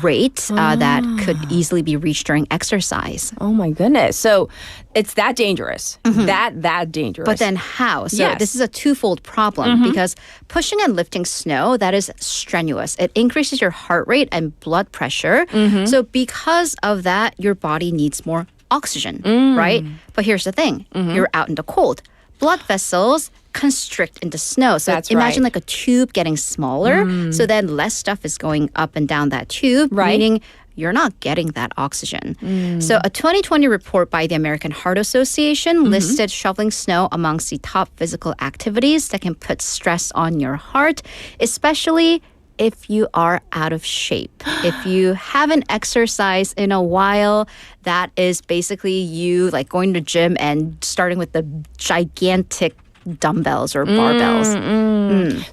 rate that could easily be reached during exercise. Oh my goodness. So it's that dangerous. That dangerous. But then how? So this is a twofold problem because pushing and lifting snow, that is strenuous. It increases your heart rate and blood pressure. So because of that, your body needs more oxygen, right? But here's the thing. You're out in the cold. blood vessels constrict into snow. So That's imagine right. like a tube getting smaller. So then less stuff is going up and down that tube, meaning you're not getting that oxygen. So a 2020 report by the American Heart Association listed shoveling snow amongst the top physical activities that can put stress on your heart, especially if you are out of shape. If you haven't exercised in a while, that is basically you like going to the gym and starting with the gigantic dumbbells or barbells.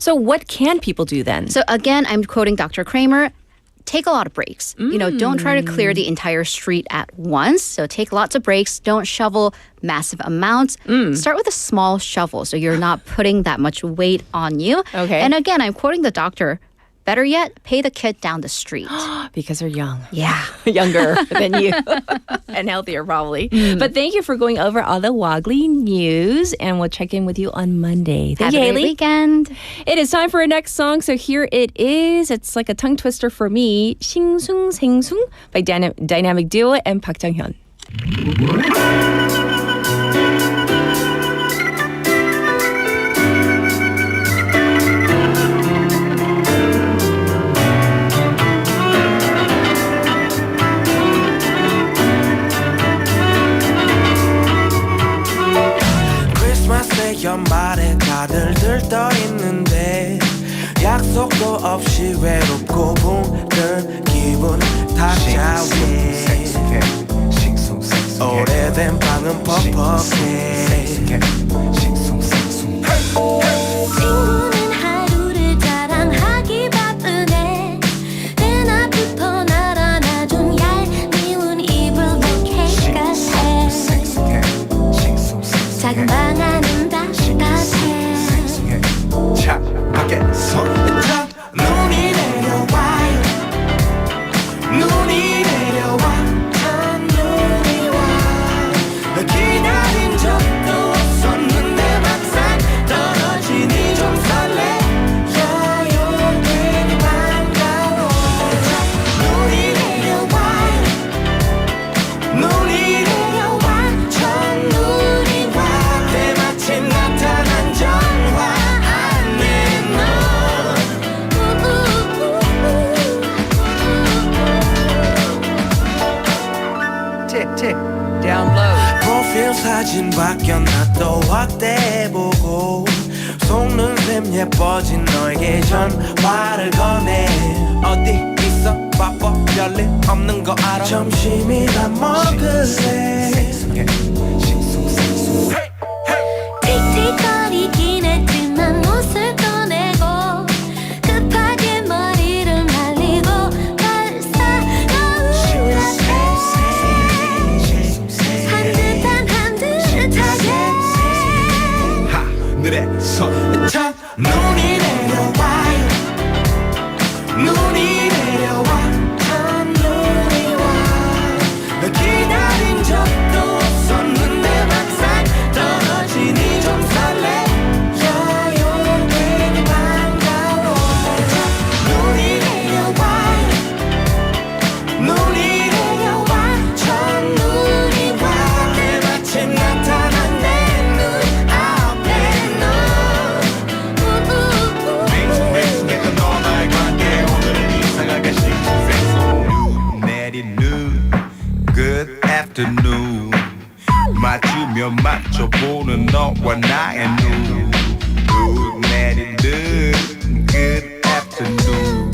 So what can people do then? So again, I'm quoting Dr. Kramer. Take a lot of breaks. You know, don't try to clear the entire street at once. So take lots of breaks. Don't shovel massive amounts. Start with a small shovel so you're not putting that much weight on you. Okay. And again, I'm quoting the doctor. Better yet, pay the kid down the street. Because they're young. Yeah. Younger than you. And healthier, probably. But thank you for going over all the Woggly news. And we'll check in with you on Monday. Thank Have you, a Haley. great weekend. It is time for our next song. So here it is. It's like a tongue twister for me. 싱숭생숭 by Dynamic Duo and Park Jang-hyun. 연말에 다들 들떠있는데 약속도 없이 외롭고 붕든 기분 탁자위에 오래된 방은 퍽퍽해 친구는 하루를 자랑하기 바쁘네 내 앞부터 날아나준 얄미운 이불 로켓 같아 작은 방 안은 차 밖에서 눈이 내려와요 눈이 내려와 눈이 와 기다린 적도 없었는데 막상 떨어지니 좀 설레요 괜히 반가워 눈이 내려와요 눈이 내려와 첫눈이 와 때마침 나타난 정화 프로필 사진 바뀌었나 또 확대해보고 속는 셈 예뻐진 너에게 전화를 거네 어디 있어 바빠 별일 없는 거 알아 점심이나 먹을래 틱틱거리긴 했지만 옷을 꺼내고 급하게 머리를 말리고 발사 거울 앞에 하늘에서 첫 눈이 내려와요 눈이 내려와 첫 눈이 와 기다린 적도 없었는데 막상 떨어지니 좀 설레요 괜히 반가워 눈이 내려와요 눈이 내려와 첫 눈이 와 때마침 나타난 내 눈 앞에 너 맹숭맹숭했던 너 나의 관계 오늘은 이상하게 싱숭생숭 내린 눈 Good afternoon 맞추며 맞춰보는 너와 나의 눈 내린 눈 Good afternoon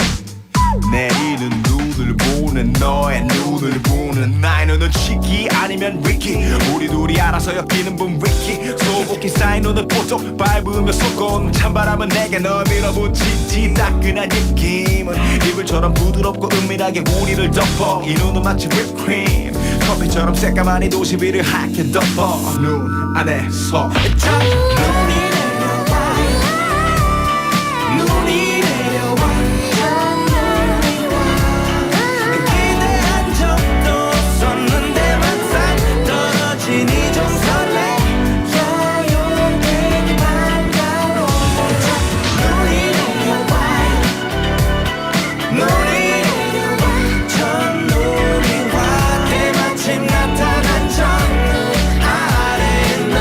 내리는 눈을 보는 너의 눈을 보는 나의 눈은 치키 아니면 리키 우리 둘이 알아서 엮이는 분 위키 소복히 쌓인 눈을 보통 밟으며 쏟고 찬바람은 내게 널 밀어붙이지 따끈한 느낌은 이불처럼 부드럽고 은밀하게 우리를 덮어 이 눈은 마치 휘프크림 커피처럼 새까만 도시 위를 하얗게 덮어 눈 안에서 첫 눈이 내려와 눈이 내려와 기대한 적도 없었는데 막상 떨어지니 좀 설레요 괜히 반가워 눈이 내려와요 눈이 내려와 첫눈이 와 때마침 나타난 첫눈 아래 너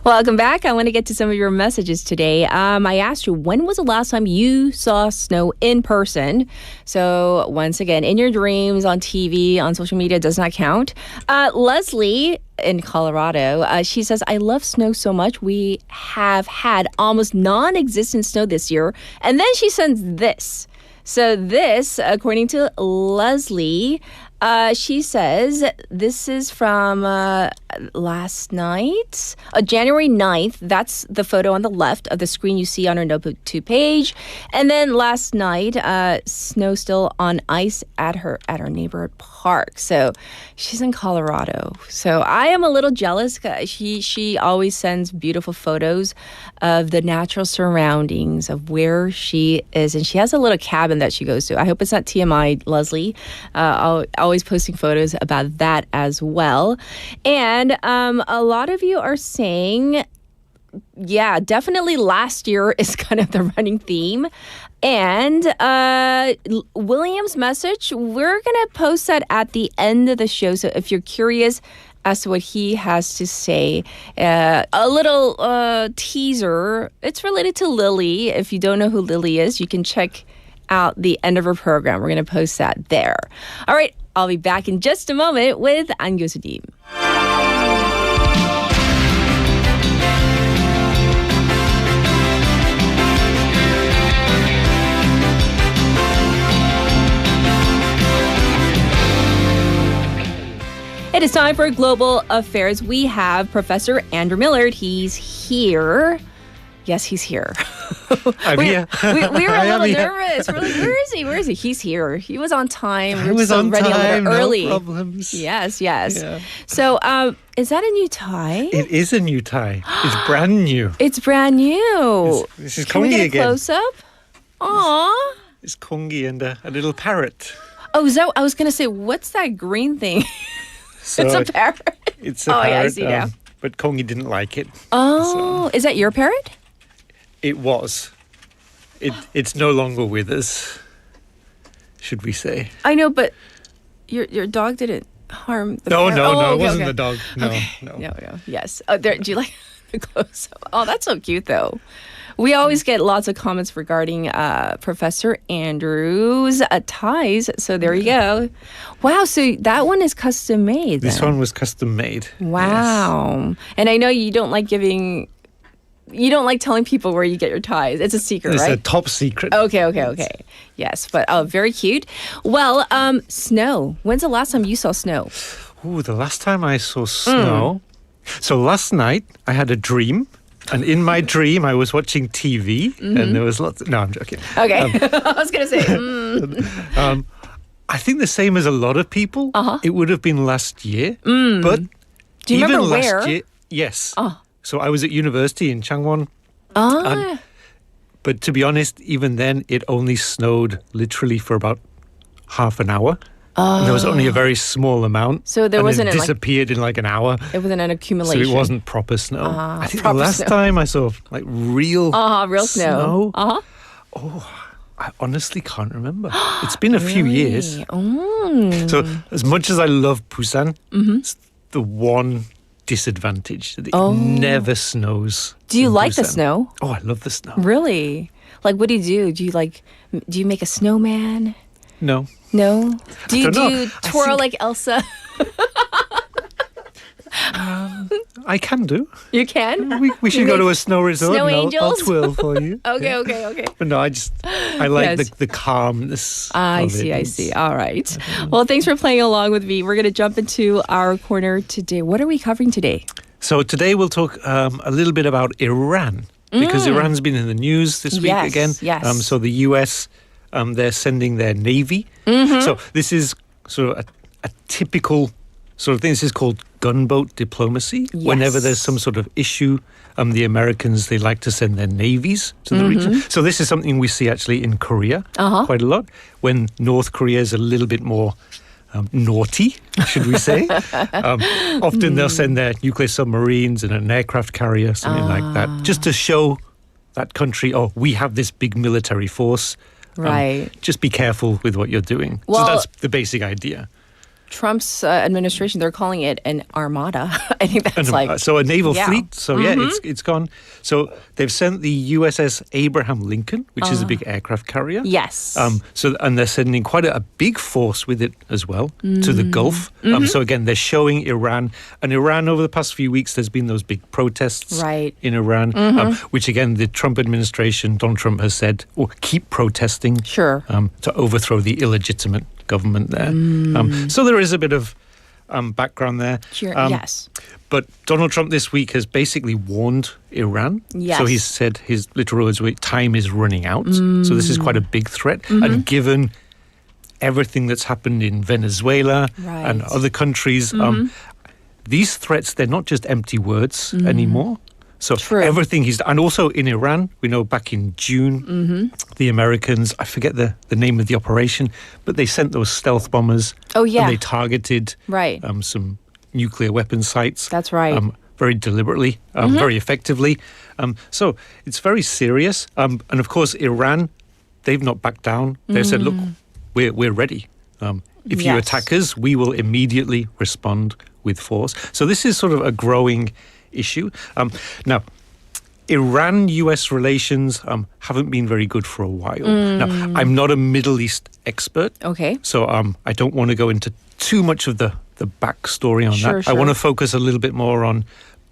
Welcome back. I want to get to some of your messages today. I asked you, when was the last time you saw snow in person? So once again, in your dreams, on TV, on social media, does not count. Leslie in Colorado, she says, I love snow so much. We have had almost non-existent snow this year. And then she sends this. So this, according to Leslie, she says this is from last night, January 9th. That's the photo on the left of the screen you see on her Notebook 2 page. And then last night, snow still on ice at her neighborhood park. So she's in Colorado. So I am a little jealous. She always sends beautiful photos of the natural surroundings of where she is. And she has a little cabin that she goes to. I hope it's not TMI, Leslie. Always posting photos about that as well. And a lot of you are saying, yeah, definitely last year is kind of the running theme. And William's message, we're going to post that at the end of the show. So if you're curious as to what he has to say, a little teaser. It's related to Lily. If you don't know who Lily is, you can check out the end of her program. We're going to post that there. All right, I'll be back in just a moment with 안 교수님. It is time for Global Affairs. We have Professor Andrew Millard. He's here. Yes, he's here. I'm here. We were a little nervous. We're like, where is he? Where is he? He's here. He was on time. I was on ready time. A little early. No problems. Yes. Yeah. So, is that a new tie? It is a new tie. It's brand new. It's brand new. This is Can we Kongi get a again. close up? Aw. It's Kongi and a little parrot. Oh, I was going to say, what's that green thing? So it's a parrot. It's a parrot. parrot. I see now. But Kongi didn't like it. Oh, is that your parrot? It was. It's no longer with us, should we say? I know, but your dog didn't harm the No, parrot. no, it okay, wasn't okay. the dog. No, Okay. no. No. Yes. Oh, do you like the close up? Oh, that's so cute, though. We always get lots of comments regarding Professor Andrew's ties. So there you go. Wow. So that one is custom made. This one was custom made. Wow. Yes. And I know you don't like telling people where you get your ties. It's a secret, It's right? a top secret. Okay. Yes, but very cute. Well, snow. When's the last time you saw snow? Ooh, the last time I saw snow. So last night I had a dream. And in my dream, I was watching TV, and there was lots. No, I'm joking. Okay, I was gonna say. I think the same as a lot of people. It would have been last year, but do you even remember last where? year, yes. So I was at university in Changwon. But to be honest, even then, it only snowed literally for about half an hour. And there was only a very small amount. So there wasn't it disappeared in like an hour. It wasn't an accumulation. So it wasn't proper snow. I think the proper last snow. time I saw like real snow. I honestly can't remember. It's been a few years. So as much as I love Busan, it's the one disadvantage that it never snows. Do you like the Busan. snow? Oh, I love the snow. Really? Like, what do you do? Do you make a snowman? No. No? Do you don't know. twirl like Elsa? I can do. You can? We should go to a snow resort Snow and I'll angels? twirl for you. Okay. But no, I like Yes. the calmness. I of see. it. All right. Well, thanks for playing along with me. We're going to jump into our corner today. What are we covering today? So today we'll talk a little bit about Iran because Iran's been in the news this week again. Yes. So the US, they're sending their navy. So this is sort of a typical sort of thing. This is called gunboat diplomacy. Yes. Whenever there's some sort of issue, the Americans, they like to send their navies to the region. So this is something we see actually in Korea quite a lot, when North Korea is a little bit more naughty, should we say. Often they'll send their nuclear submarines and an aircraft carrier, something like that, just to show that country, we have this big military force. Right. Just be careful with what you're doing. Well, so that's the basic idea. Trump's administration, they're calling it an armada. I think that's like... So a naval fleet. So Mm-hmm. it's gone. So they've sent the USS Abraham Lincoln, which is a big aircraft carrier. Yes. And they're sending quite a big force with it as well to the Gulf. So again, they're showing Iran. And Iran, over the past few weeks, there's been those big protests in Iran, which again, the Trump administration, Donald Trump has said, keep protesting to overthrow the illegitimate government there. So there is a bit of background there. Yes. But Donald Trump this week has basically warned Iran. Yes. So he said his literal words were, time is running out. So this is quite a big threat. And given everything that's happened in Venezuela and other countries, these threats, they're not just empty words anymore. So everything he's done, and also in Iran, we know back in June, the Americans, I forget the name of the operation, but they sent those stealth bombers. Oh, yeah. And they targeted some nuclear weapon sites. That's right. Very deliberately, very effectively. So it's very serious. And of course, Iran, they've not backed down. They've said, look, we're ready. If you attack us, we will immediately respond with force. So this is sort of a growing issue. Now, Iran-US relations haven't been very good for a while. Now, I'm not a Middle East expert. Okay. So I don't want to go into too much of the backstory on that. I want to focus a little bit more on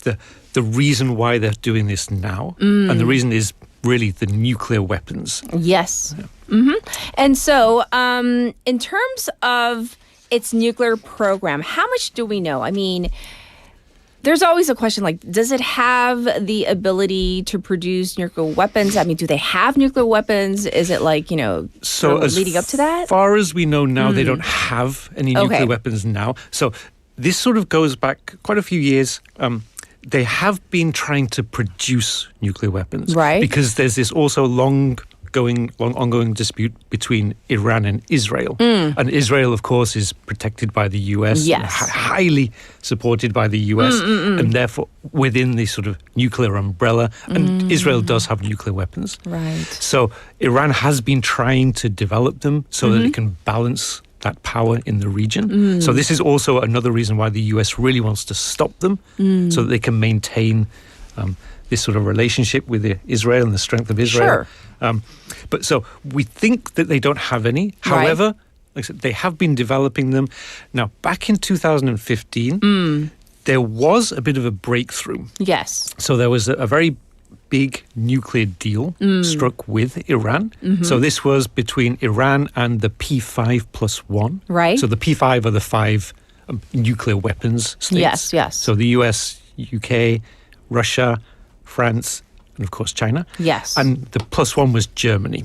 the reason why they're doing this now. And the reason is really the nuclear weapons. Yes. And so in terms of its nuclear program, how much do we know? I mean, there's always a question like, does it have the ability to produce nuclear weapons? I mean, do they have nuclear weapons? Is it like, so leading up to that? As far as we know now, they don't have any nuclear weapons now. So this sort of goes back quite a few years. They have been trying to produce nuclear weapons. Right. Because there's this also ongoing dispute between Iran and Israel. And Israel, of course, is protected by the US, highly supported by the US, and therefore within the sort of nuclear umbrella. And Israel does have nuclear weapons. Right. So Iran has been trying to develop them so that it can balance that power in the region. So this is also another reason why the US really wants to stop them so that they can maintain this sort of relationship with Israel and the strength of Israel. But so we think that they don't have any. However, like I said, they have been developing them. Now, back in 2015, there was a bit of a breakthrough. Yes. So there was a very big nuclear deal struck with Iran. So this was between Iran and the P5+1. Right. So the P5 are the 5 nuclear weapons states. Yes. So the US, UK, Russia, France, and of course China. Yes. And the +1 was Germany.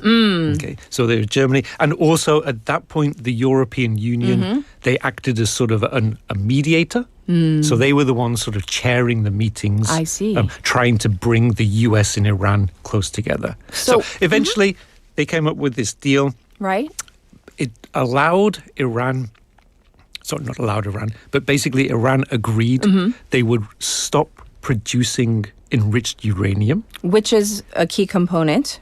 Okay, so there was Germany. And also at that point, the European Union, they acted as sort of a mediator. So they were the ones sort of chairing the meetings. I see. Trying to bring the US and Iran close together. So eventually, they came up with this deal. Right. It allowed Iran... Sorry, not allowed Iran, but basically Iran agreed they would stop producing enriched uranium. Which is a key component.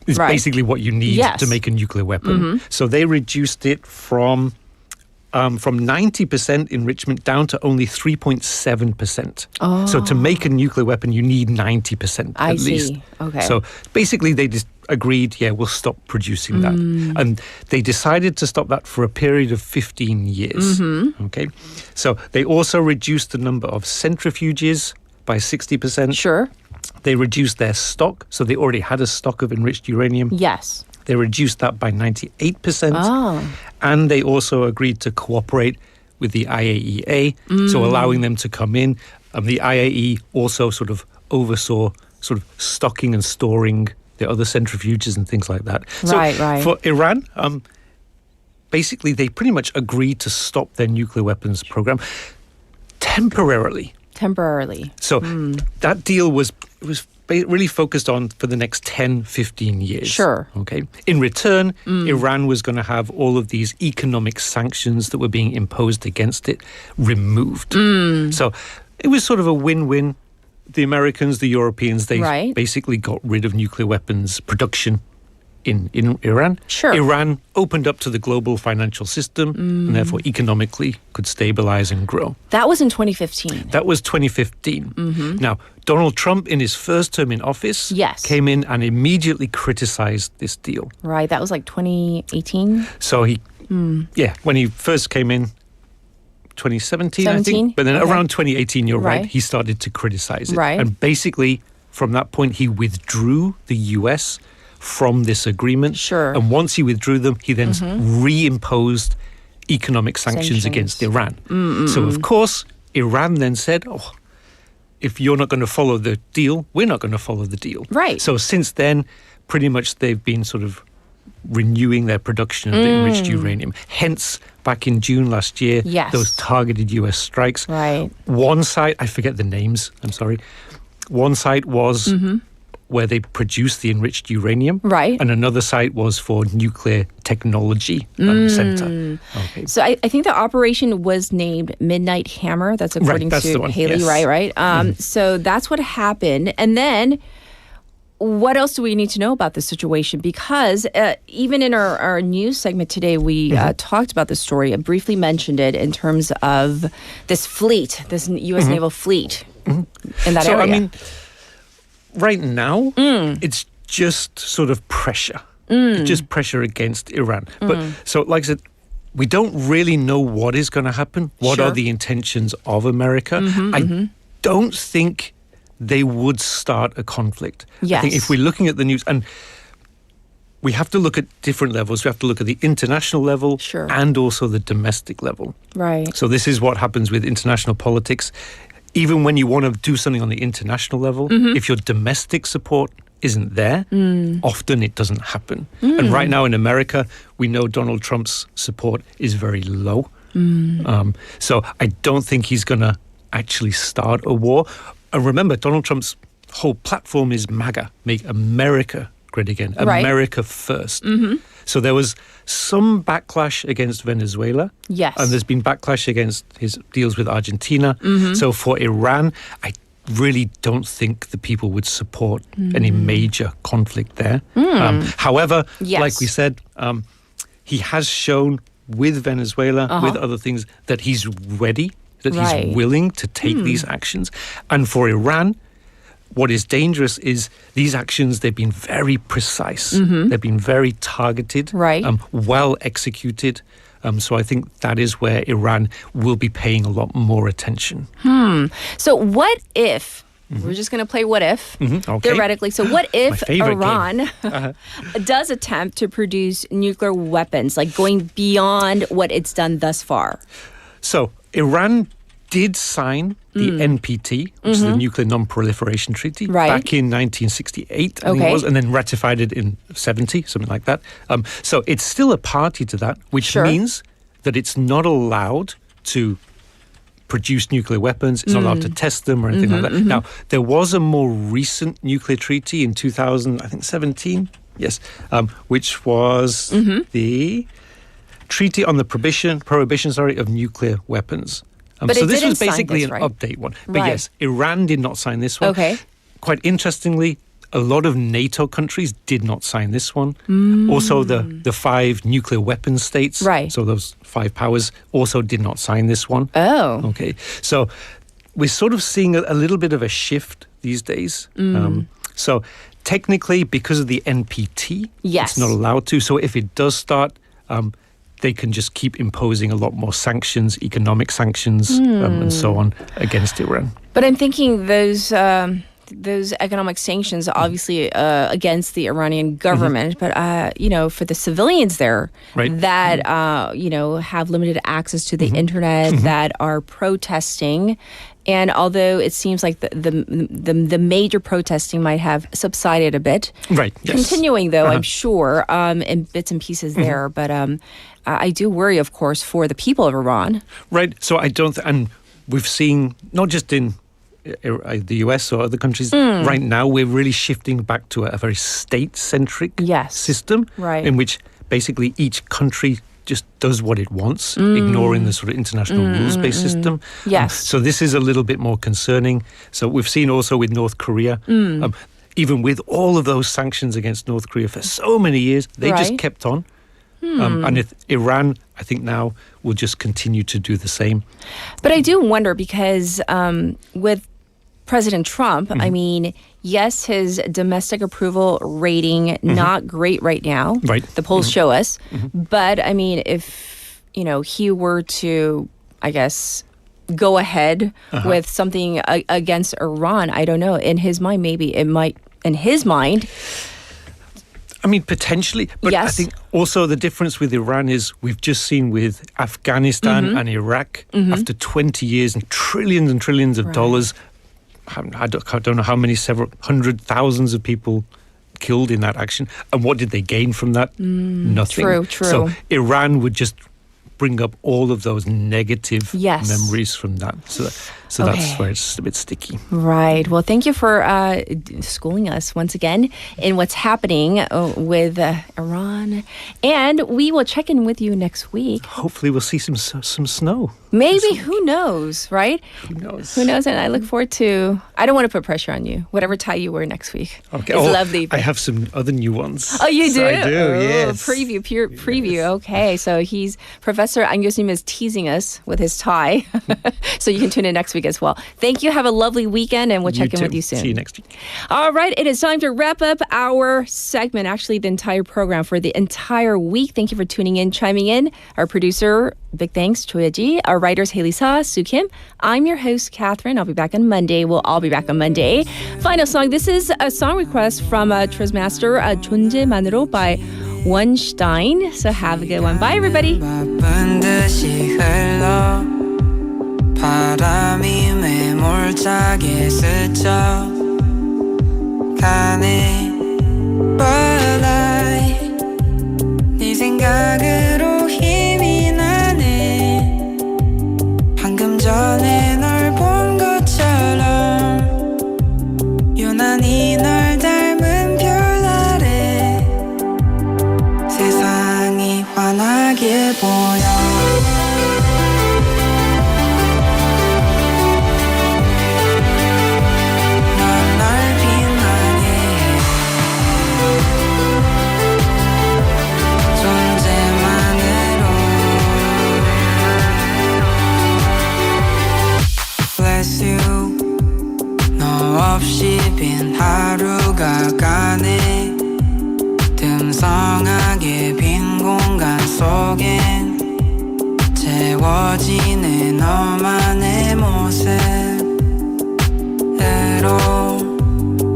It's basically what you need to make a nuclear weapon. So they reduced it from 90% enrichment down to only 3.7%. So to make a nuclear weapon, you need 90% at least. Okay. So basically they just agreed, we'll stop producing that. And they decided to stop that for a period of 15 years. Okay. So they also reduced the number of centrifuges by 60%. Sure. They reduced their stock, so they already had a stock of enriched uranium. Yes. They reduced that by 98%. And they also agreed to cooperate with the IAEA, so allowing them to come in. The IAEA also sort of oversaw sort of stocking and storing the other centrifuges and things like that. Right. For Iran, basically they pretty much agreed to stop their nuclear weapons program temporarily. So that deal was really focused on for the next 10, 15 years. Sure. Okay. In return, Iran was going to have all of these economic sanctions that were being imposed against it removed. So it was sort of a win-win. The Americans, the Europeans, they basically got rid of nuclear weapons production in Iran. Sure. Iran opened up to the global financial system and therefore economically could stabilize and grow. That was in 2015. That was 2015. Now, Donald Trump, in his first term in office, came in and immediately criticized this deal. Right, that was like 2018. So when he first came in, 2017, I think. But then around 2018, you're right, he started to criticize it. Right. And basically, from that point, he withdrew the US from this agreement. Sure. And once he withdrew them, he then reimposed economic sanctions against Iran. So, of course, Iran then said, if you're not going to follow the deal, we're not going to follow the deal. Right. So since then, pretty much they've been sort of renewing their production of the enriched uranium. Hence, back in June last year, those targeted US strikes. Right. One site, I forget the names, I'm sorry. One site was where they produced the enriched uranium. Right. And another site was for nuclear technology center. Okay. So I think the operation was named Midnight Hammer. That's according that's to the one. Haley, Yes. right? So that's what happened. And then what else do we need to know about this situation? Because even in our news segment today, we talked about the story. I briefly mentioned it in terms of this fleet, this U.S. naval fleet in that area. I mean, right now, it's just sort of pressure. Just pressure against Iran. But so, like I said, we don't really know what is going to happen. What are the intentions of America? I don't think they would start a conflict. Yes. I think if we're looking at the news, and we have to look at different levels. We have to look at the international level and also the domestic level. Right. So this is what happens with international politics. Even when you want to do something on the international level, if your domestic support isn't there, often it doesn't happen. And right now in America, we know Donald Trump's support is very low. So I don't think he's going to actually start a war. And remember, Donald Trump's whole platform is MAGA, make America great again, America first. So there was some backlash against Venezuela. Yes. And there's been backlash against his deals with Argentina. So for Iran, I really don't think the people would support any major conflict there. However, like we said, he has shown with Venezuela, with other things, that he's ready, that he's willing to take these actions. And for Iran, what is dangerous is these actions, they've been very precise. They've been very targeted, well executed. So I think that is where Iran will be paying a lot more attention. So what if, we're just going to play what if, theoretically. So what if Iran does attempt to produce nuclear weapons, like going beyond what it's done thus far? So Iran did sign the NPT, which is the Nuclear Non-Proliferation Treaty, back in 1968, I think it was, and then ratified it in 70, something like that. So it's still a party to that, which means that it's not allowed to produce nuclear weapons. It's not allowed to test them or anything like that. Now, there was a more recent nuclear treaty in 2017, which was the Treaty on the Prohibition of Nuclear Weapons. But so it this didn't was basically sign this, an update one. But yes, Iran did not sign this one. Okay. Quite interestingly, a lot of NATO countries did not sign this one. Also, the 5 nuclear weapons states, so those 5 powers, also did not sign this one. Oh. Okay. So we're sort of seeing a little bit of a shift these days. So technically, because of the NPT, it's not allowed to. So if it does start, they can just keep imposing a lot more sanctions, economic sanctions, and so on against Iran. But I'm thinking those economic sanctions, obviously against the Iranian government, but for the civilians there that have limited access to the internet, that are protesting. And although it seems like the major protesting might have subsided a bit, continuing though, I'm sure, in bits and pieces there. But I do worry, of course, for the people of Iran. Right. So I don't, and we've seen not just in the US or other countries, right now we're really shifting back to a very state-centric system, in which basically each country just does what it wants, ignoring the sort of international rules-based system. Yes. So this is a little bit more concerning. So we've seen also with North Korea, even with all of those sanctions against North Korea for so many years, they just kept on. And if Iran, I think now, will just continue to do the same. But I do wonder because with President Trump, I mean, yes, his domestic approval rating not great right now. Right. The polls show us. But I mean, if he were to, I guess, go ahead with something against Iran, I don't know. In his mind, maybe it might. In his mind. I mean, potentially. But I think also the difference with Iran is we've just seen with Afghanistan and Iraq after 20 years and trillions of dollars. I don't know how many, several hundred thousands of people killed in that action. And what did they gain from that? Nothing. True. So Iran would just bring up all of those negative memories from that. So that's where it's a bit sticky. Right. Well, thank you for schooling us once again in what's happening with Iran. And we will check in with you next week. Hopefully we'll see some snow. Maybe. Who knows, right? Who knows? Who knows? And I look forward to... I don't want to put pressure on you. Whatever tie you wear next week. Okay. It's lovely. I have some other new ones. Oh, you do? I do, yes. Preview, pure preview. Okay. So Professor An 교수님 is teasing us with his tie. So you can tune in next week as well. Thank you. Have a lovely weekend, and we'll check in with you soon. See you next week. All right. It is time to wrap up our segment, actually the entire program for the entire week. Thank you for tuning in, chiming in. Our producer, big thanks, Choi Ji. Our writers, Haley Sa, Soo Kim. I'm your host, Catherine. I'll be back on Monday. We'll all be back on Monday. Final song. This is a song request from Trustmaster, 존재만으로 by Weinstein. So have a good one. Bye, everybody. 바람이 매몰차게 스쳐 가네 But 네 생각으로 힘이 나네 방금 전에 널 본 것처럼 유난히 널 닮은 별 아래 세상이 환하게 보여 없이 빈 하루가 가네 듬성하게 빈 공간 속엔 채워지는 너만의 모습으로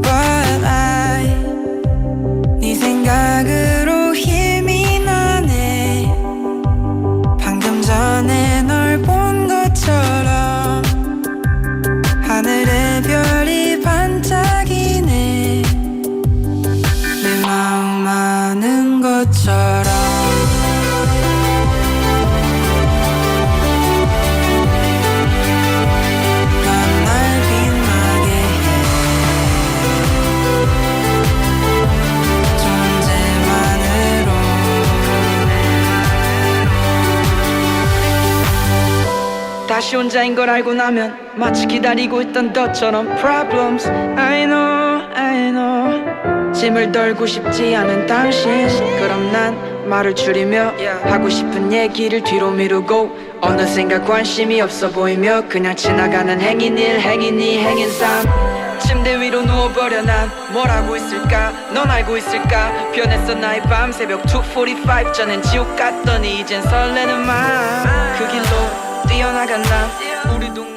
But 네 생각으로 힘이 나네 방금 전에 널 본 것처럼 하늘의 별이 반짝이네 내 마음 아는 것처럼 난 날 빛나게 해 존재만으로 다시 혼자인 걸 알고 나면 마치 기다리고 있던 너처럼 Problems I know 짐을 덜고 싶지 않은 당신 그럼 난 말을 줄이며 하고 싶은 얘기를 뒤로 미루고 어느샌가 관심이 없어 보이며 그냥 지나가는 행인 일 행인 이 행인 삶 침대 위로 누워버려 난 뭘 하고 있을까 넌 알고 있을까 변했어 나의 밤 새벽 2:45 전엔 지옥 같더니 이젠 설레는 마음 그 길로 뛰어나간 나 우리 동네